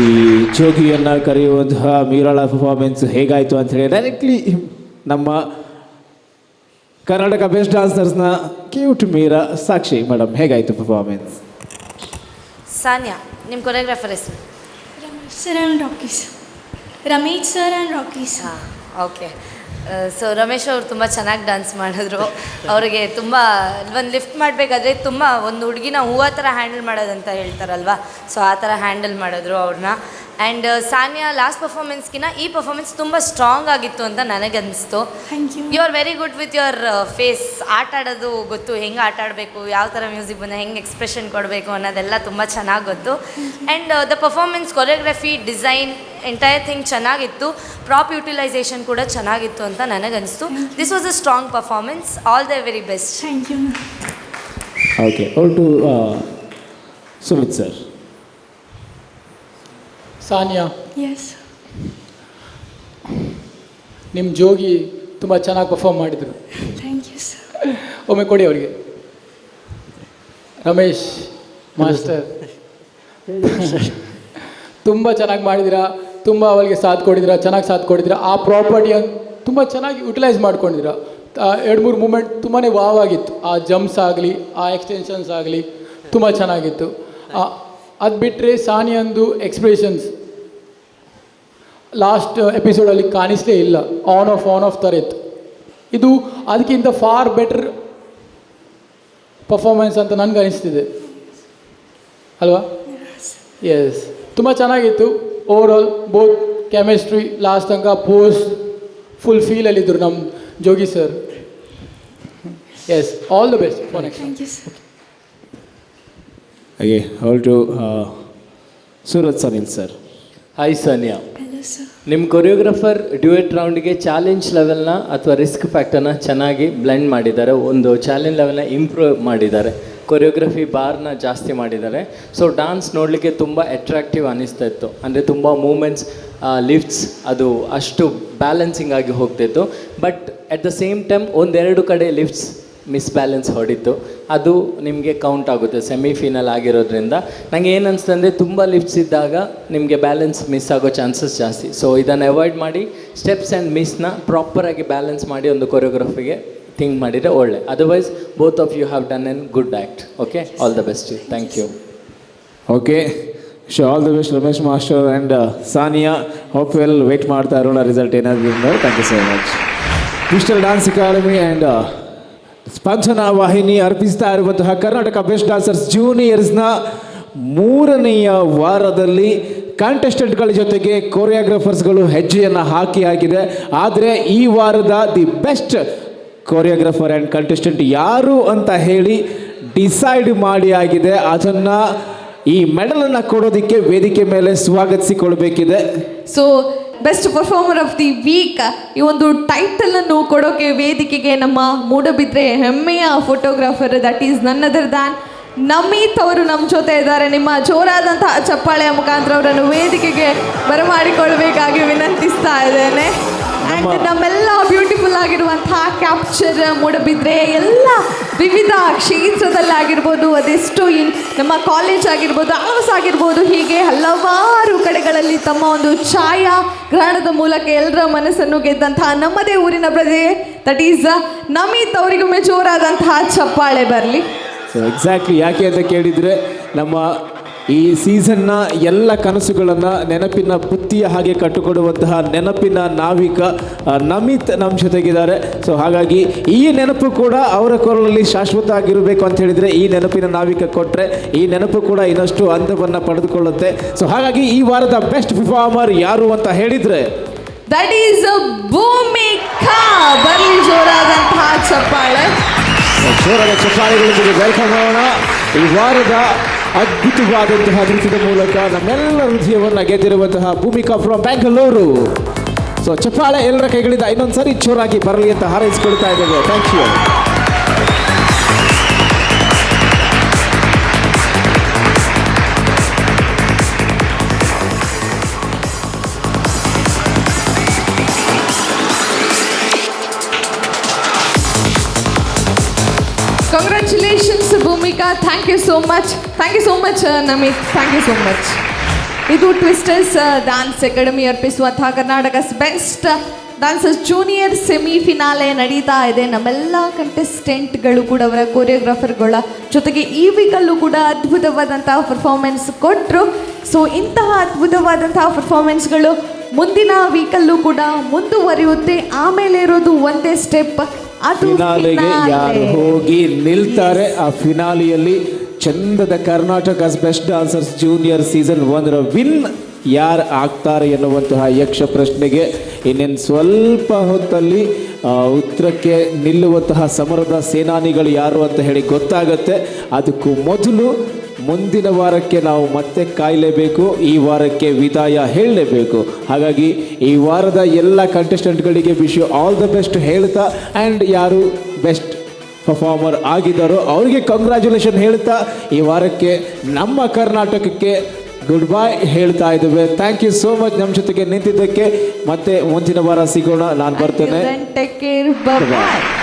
ಈ ಜೋಗಿಯನ್ನು ಕರೆಯುವಂತಹ ಮೀರಾಳ ಪರ್ಫಾರ್ಮೆನ್ಸ್ ಹೇಗಾಯಿತು ಅಂತ ಹೇಳಿ ಡೈರೆಕ್ಟ್ಲಿ ನಮ್ಮ ಕರ್ನಾಟಕ ಬೆಸ್ಟ್ ಡಾನ್ಸರ್ಸ್ನ ಕ್ಯೂಟ್ ಮೀರಾ ಸಾಕ್ಷಿ ಮೇಡಮ್, ಹೇಗಾಯಿತು ಪರ್ಫಾರ್ಮೆನ್ಸ್? ಸಾನಿಯಾ, ನಿಮ್ಮ ಕೊರಿಯೋಗ್ರಾಫರ್ ಹೆಸರು? Ramesh sir and ರಾಕೀಸ್. Ramesh sir and ರಾಕೀಸ್. ಹಾಂ, ಓಕೆ. ಸೊ ರಮೇಶ್ ಅವರು ತುಂಬ ಚೆನ್ನಾಗಿ ಡ್ಯಾನ್ಸ್ ಮಾಡಿದ್ರು. ಅವರಿಗೆ ತುಂಬ ಒಂದು ಲಿಫ್ಟ್ ಮಾಡಬೇಕಾದ್ರೆ ಒಂದು ಹುಡುಗಿನ ಹೂವು ಥರ ಹ್ಯಾಂಡಲ್ ಮಾಡೋದಂತ ಹೇಳ್ತಾರಲ್ವ, ಸೊ ಆ ಥರ ಹ್ಯಾಂಡಲ್ ಮಾಡಿದ್ರು ಅವ್ರನ್ನ. ಆ್ಯಂಡ್ ಸಾನಿಯಾ ಲಾಸ್ಟ್ ಪರ್ಫಾರ್ಮೆನ್ಸ್ಗಿನ್ನ ಈ ಪರ್ಫಾರ್ಮೆನ್ಸ್ ತುಂಬ ಸ್ಟ್ರಾಂಗ್ ಆಗಿತ್ತು ಅಂತ ನನಗನ್ನಿಸ್ತು. Thank you. You are very good with your face. ಆಟ ಆಡೋದು ಗೊತ್ತು, ಹೆಂಗೆ ಆಟ ಆಡಬೇಕು, ಯಾವ ಥರ ಮ್ಯೂಸಿಕ್ ಬಂದ ಹೆಂಗೆ ಎಕ್ಸ್ಪ್ರೆಷನ್ ಕೊಡಬೇಕು ಅನ್ನೋದೆಲ್ಲ ತುಂಬ ಚೆನ್ನಾಗಿ ಗೊತ್ತು. And the performance, choreography, design, entire thing ಚೆನ್ನಾಗಿತ್ತು. ಪ್ರಾಪ್ ಯುಟಿಲೈಸೇಷನ್ ಕೂಡ ಚೆನ್ನಾಗಿತ್ತು ಅಂತ ನನಗನ್ನಿಸ್ತು. This was a strong performance. All the very best. Thank you. Okay, all to Sumit sir. Sania, yes. ನಿಮ್ಮ ಜೋಗಿ ತುಂಬ ಚೆನ್ನಾಗಿ ಪರ್ಫಾರ್ಮ್ ಮಾಡಿದರು. Thank you sir. ಒಮ್ಮೆ ಕೊಡಿ ಅವರಿಗೆ. ರಮೇಶ್ ಮಾಸ್ಟರ್, ತುಂಬ ಚೆನ್ನಾಗಿ ಮಾಡಿದ್ದೀರಾ, ತುಂಬ ಅವಳಿಗೆ ಸಾಥ್ ಕೊಡಿದ್ದೀರಾ, ಚೆನ್ನಾಗಿ ಸಾಥ್ ಕೊಡಿದ್ದೀರಾ. ಆ ಪ್ರಾಪರ್ಟಿಯನ್ನು ತುಂಬ ಚೆನ್ನಾಗಿ ಯುಟಿಲೈಸ್ ಮಾಡ್ಕೊಂಡಿದ್ದೀರಾ. 2-3 ಮೂಮೆಂಟ್ ತುಂಬಾ ವಾವ್ ಆಗಿತ್ತು. ಆ ಜಂಪ್ಸ್ ಆಗಲಿ, ಆ ಎಕ್ಸ್ಟೆನ್ಷನ್ಸ್ ಆಗಲಿ ತುಂಬ ಚೆನ್ನಾಗಿತ್ತು. ಅದು ಬಿಟ್ಟರೆ ಸಾನಿಯಂದು ಎಕ್ಸ್ಪ್ರೆಷನ್ಸ್ ಲಾಸ್ಟ್ ಎಪಿಸೋಡಲ್ಲಿ ಕಾಣಿಸಲೇ ಇಲ್ಲ. ಆನ್ ಆಫ್ ಥರ ಇತ್ತು. ಇದು ಅದಕ್ಕಿಂತ ಫಾರ್ ಬೆಟರ್ ಪರ್ಫಾರ್ಮೆನ್ಸ್ ಅಂತ ನನಗೆ ಅನಿಸ್ತಿದೆ ಅಲ್ವಾ? ಎಸ್, ತುಂಬ ಚೆನ್ನಾಗಿತ್ತು. ಓವರಾಲ್ ಬೋತ್ ಕೆಮಿಸ್ಟ್ರಿ ಲಾಸ್ಟ್ ತನಕ ಪೋಸ್ಟ್ ಫುಲ್ ಫೀಲಲ್ಲಿದ್ದರು ನಮ್ಮ Jogi sir. Yes, all the best for next. Thank you sir. ಹಾಗೆ all to Surath Sanil sir. Hi Sania, hello sir. ನಿಮ್ಮ ಕೊರಿಯೋಗ್ರಾಫರ್ ಡ್ಯೂಯೆಟ್ ರೌಂಡ್ಗೆ ಚಾಲೆಂಜ್ ಲೆವೆಲ್ನ ಅಥವಾ ರಿಸ್ಕ್ ಫ್ಯಾಕ್ಟರ್ನ ಚೆನ್ನಾಗಿ ಬ್ಲೆಂಡ್ ಮಾಡಿದ್ದಾರೆ. ಒಂದು ಚಾಲೆಂಜ್ ಲೆವೆಲ್ನ ಇಂಪ್ರೂವ್ ಮಾಡಿದ್ದಾರೆ. ಕೊರಿಯೋಗ್ರಫಿ ಬಾರ್ನ ಜಾಸ್ತಿ ಮಾಡಿದ್ದಾರೆ. ಸೊ ಡಾನ್ಸ್ ನೋಡಲಿಕ್ಕೆ ತುಂಬ ಅಟ್ರಾಕ್ಟಿವ್ ಅನ್ನಿಸ್ತಾ ಇತ್ತು. ಅಂದರೆ ತುಂಬ ಮೂಮೆಂಟ್ಸ್, ಲಿಫ್ಟ್ಸ್, ಅದು ಅಷ್ಟು ಬ್ಯಾಲೆನ್ಸಿಂಗ್ ಆಗಿ ಹೋಗ್ತಿತ್ತು. But at the same time 1-2 ಕಡೆ ಲಿಫ್ಟ್ಸ್ ಮಿಸ್ಬ್ಯಾಲೆನ್ಸ್ ಹೊಡಿತು. ಅದು ನಿಮಗೆ ಕೌಂಟ್ ಆಗುತ್ತೆ ಸೆಮಿಫೈನಲ್ ಆಗಿರೋದ್ರಿಂದ. ನನಗೆ ಏನು ಅನಿಸ್ತಂದರೆ ತುಂಬ ಲಿಫ್ಟ್ಸ್ ಇದ್ದಾಗ ನಿಮಗೆ ಬ್ಯಾಲೆನ್ಸ್ ಮಿಸ್ ಆಗೋ ಚಾನ್ಸಸ್ ಜಾಸ್ತಿ. ಸೊ ಇದನ್ನು ಅವಾಯ್ಡ್ ಮಾಡಿ ಸ್ಟೆಪ್ಸ್ ಆ್ಯಂಡ್ ಮಿಸ್ನ ಪ್ರಾಪರಾಗಿ ಬ್ಯಾಲೆನ್ಸ್ ಮಾಡಿ ಒಂದು ಕೊರಿಯೋಗ್ರಫಿಗೆ ಥಿಂಕ್ ಮಾಡಿದರೆ ಒಳ್ಳೆ. Otherwise both of you have done an good act. Okay, all the best. Thank you. Okay, all the best Ramesh master and Sania. Hope well wait ಮಾಡ್ತಾ ಇರೋಣ ರಿಸಲ್ಟ್ ಏನಾದರೂ. Thank you so much. Crystal dance academy and Spandana ವಾಹಿನಿ ಅರ್ಪಿಸ್ತಾ ಇರುವಂತಹ Karnataka best dancers ಜೂನಿಯರ್ಸ್ನ 3ನೆಯ ವಾರದಲ್ಲಿ ಕಾಂಟೆಸ್ಟೆಂಟ್ಗಳ ಜೊತೆಗೆ ಕೊರಿಯೋಗ್ರಾಫರ್ಸ್ಗಳು ಹೆಜ್ಜೆಯನ್ನು ಹಾಕಿ ಆಗಿದೆ. ಆದರೆ ಈ ವಾರದ the best choreographer and contestant ಯಾರು ಅಂತ ಹೇಳಿ ಡಿಸೈಡ್ ಮಾಡಿ ಆಗಿದೆ. ಅದನ್ನು ಈ ಮೆಡಲನ್ನು ಕೊಡೋದಕ್ಕೆ ವೇದಿಕೆ ಮೇಲೆ ಸ್ವಾಗತಿಸಿಕೊಳ್ಬೇಕಿದೆ. So best performer of the week ಈ ಒಂದು ಟೈಟಲನ್ನು ಕೊಡೋಕೆ ವೇದಿಕೆಗೆ ನಮ್ಮ ಮೂಡಬಿದ್ರೆ ಹೆಮ್ಮೆಯ photographer, that is none other than Namith ಅವರು ನಮ್ಮ ಜೊತೆ ಇದ್ದಾರೆ. ನಿಮ್ಮ ಜೋರಾದಂತಹ ಚಪ್ಪಾಳೆಯ ಮುಖಾಂತರ ಅವರನ್ನು ವೇದಿಕೆಗೆ ಬರಮಾಡಿಕೊಳ್ಬೇಕಾಗಿ ವಿನಂತಿಸ್ತಾ ಇದ್ದೇನೆ. ಆ್ಯಂಡ್ ನಮ್ಮೆಲ್ಲ ಬ್ಯೂಟಿಫುಲ್ ಆಗಿರುವಂತಹ ಕ್ಯಾಪ್ಚರ್ ಮೂಡಬಿದ್ರೆ ಎಲ್ಲ ವಿವಿಧ ಕ್ಷೇತ್ರದಲ್ಲಾಗಿರ್ಬೋದು, ಅದೆಷ್ಟು ನಮ್ಮ ಕಾಲೇಜ್ ಆಗಿರ್ಬೋದು, ಆವಾಸ್ ಆಗಿರ್ಬೋದು, ಹೀಗೆ ಹಲವಾರು ಕಡೆಗಳಲ್ಲಿ ತಮ್ಮ ಒಂದು ಛಾಯಾಗ್ರಹಣದ ಮೂಲಕ ಎಲ್ಲರ ಮನಸ್ಸನ್ನು ಗೆದ್ದಂತಹ ನಮ್ಮದೇ ಊರಿನ ಪ್ರಜೆ ದಟ್ ಈಸ್ ನಮೀತ್ ಅವರಿಗೊಮ್ಮೆ ಜೋರಾದಂತಹ ಚಪ್ಪಾಳೆ ಬರಲಿ. ಸೊ ಎಕ್ಸಾಕ್ಟ್ಲಿ ಯಾಕೆ ಅಂತ ಕೇಳಿದರೆ, ನಮ್ಮ ಈ ಸೀಸನ್ನ ಎಲ್ಲ ಕನಸುಗಳನ್ನು ನೆನಪಿನ ಬುತ್ತಿಯ ಹಾಗೆ ಕಟ್ಟಿಕೊಡುವಂತಹ ನೆನಪಿನ ನಾವಿಕ ನಮಿತ್ ನಮ್ಮ ಜೊತೆಗಿದ್ದಾರೆ. ಸೊ ಹಾಗಾಗಿ ಈ ನೆನಪು ಕೂಡ ಅವರ ಕೊರಳಲ್ಲಿ ಶಾಶ್ವತ ಆಗಿರಬೇಕು ಅಂತ ಹೇಳಿದರೆ ಈ ನೆನಪಿನ ನಾವಿಕ ಕೊಟ್ಟರೆ ಈ ನೆನಪು ಕೂಡ ಇನ್ನಷ್ಟು ಅಂದವನ್ನು ಪಡೆದುಕೊಳ್ಳುತ್ತೆ. ಸೊ ಹಾಗಾಗಿ ಈ ವಾರದ ಬೆಸ್ಟ್ ಪರ್ಫಾರ್ಮರ್ ಯಾರು ಅಂತ ಹೇಳಿದರೆ ದಟ್ ಈಸ್ ಭೂಮಿಕಾ. ಬರಲಿ ಜೋರಾದಂತಹ ಚಪ್ಪಾಳೆ. ಜೋರಾದ ಚಪ್ಪಾಳೆಗಳೊಂದಿಗೆ ವೆಲ್ಕಮ್ ಮಾಡೋಣ. ಈ ವಾರದ ಅದ್ಭುತವಾದಂತಹ ನೃತ್ಯದ ಮೂಲಕ ನಮ್ಮೆಲ್ಲರ ಹೃದಯವನ್ನು ಗೆದ್ದಿರುವಂತಹ ಭೂಮಿಕಾ ಫ್ರಮ್ ಬೆಂಗಳೂರು. ಸೊ ಚಪ್ಪಾಳೆ ಎಲ್ಲರ ಕೈಗಳಿಂದ ಇನ್ನೊಂದು ಸರಿ ಜೋರಾಗಿ ಬರಲಿ ಅಂತ ಹಾರೈಸಿಕೊಳ್ತಾ ಇದ್ದೇವೆ. Thank you. Congratulations Bhoomika. Thank you so much. Thank you so much Namith. Thank you so much. ಇದು ಟ್ವಿಸ್ಟರ್ಸ್ ಡ್ಯಾನ್ಸ್ ಅಕಾಡೆಮಿ ಅರ್ಪಿಸುವಂತಹ Karnataka's best dancers junior semifinale ನಡೀತಾ ಇದೆ. ನಮ್ಮೆಲ್ಲ ಕಂಟೆಸ್ಟೆಂಟ್ಗಳು ಕೂಡ ಅವರ ಕೊರಿಯೋಗ್ರಾಫರ್ಗಳ ಜೊತೆಗೆ ಈ ವೀಕಲ್ಲೂ ಕೂಡ ಅದ್ಭುತವಾದಂತಹ ಪರ್ಫಾರ್ಮೆನ್ಸ್ ಕೊಟ್ಟರು. ಸೊ ಇಂತಹ ಅದ್ಭುತವಾದಂತಹ ಪರ್ಫಾರ್ಮೆನ್ಸ್ಗಳು ಮುಂದಿನ ವೀಕಲ್ಲೂ ಕೂಡ ಮುಂದುವರಿಯುತ್ತೆ. ಆಮೇಲೆ ಇರೋದು ಒಂದೇ ಸ್ಟೆಪ್, ಅದು ಫಿನಾಲೆಗೆ ಯಾರು ಹೋಗಿ ನಿಲ್ತಾರೆ. ಆ ಫಿನಾಲಿಯಲ್ಲಿ ಚಂದದ Karnataka's best dancers junior season 1 win ಯಾರು ಆಗ್ತಾರೆ ಎನ್ನುವಂತಹ ಯಕ್ಷ ಪ್ರಶ್ನೆಗೆ ಇನ್ನೇನು ಸ್ವಲ್ಪ ಹೊತ್ತಲ್ಲಿ ಉತ್ತರಕ್ಕೆ ನಿಲ್ಲುವಂತಹ ಸಮರದ ಸೇನಾನಿಗಳು ಯಾರು ಅಂತ ಹೇಳಿ ಗೊತ್ತಾಗತ್ತೆ. ಅದಕ್ಕೂ ಮೊದಲು ಮುಂದಿನ ವಾರಕ್ಕೆ ನಾವು ಮತ್ತೆ ಕಾಯಲೇಬೇಕು, ಈ ವಾರಕ್ಕೆ ವಿದಾಯ ಹೇಳಲೇಬೇಕು. ಹಾಗಾಗಿ ಈ ವಾರದ ಎಲ್ಲ ಕಂಟೆಸ್ಟೆಂಟ್ಗಳಿಗೆ wish you all the best ಹೇಳ್ತಾ, ಆ್ಯಂಡ್ ಯಾರು ಬೆಸ್ಟ್ ಪರ್ಫಾರ್ಮರ್ ಆಗಿದ್ದಾರೋ ಅವರಿಗೆ ಕಂಗ್ರ್ಯಾಚುಲೇಷನ್ ಹೇಳ್ತಾ ಈ ವಾರಕ್ಕೆ ನಮ್ಮ ಕರ್ನಾಟಕಕ್ಕೆ ಗುಡ್ ಬಾಯ್ ಹೇಳ್ತಾ ಇದ್ದೇವೆ. ಥ್ಯಾಂಕ್ ಯು ಸೋ ಮಚ್ ನಮ್ಮ ಜೊತೆಗೆ ನಿಂತಿದ್ದಕ್ಕೆ. ಮತ್ತೆ ಮುಂದಿನ ವಾರ ಸಿಗೋಣ. ನಾನು ಬರ್ತೇನೆ. Take care, by.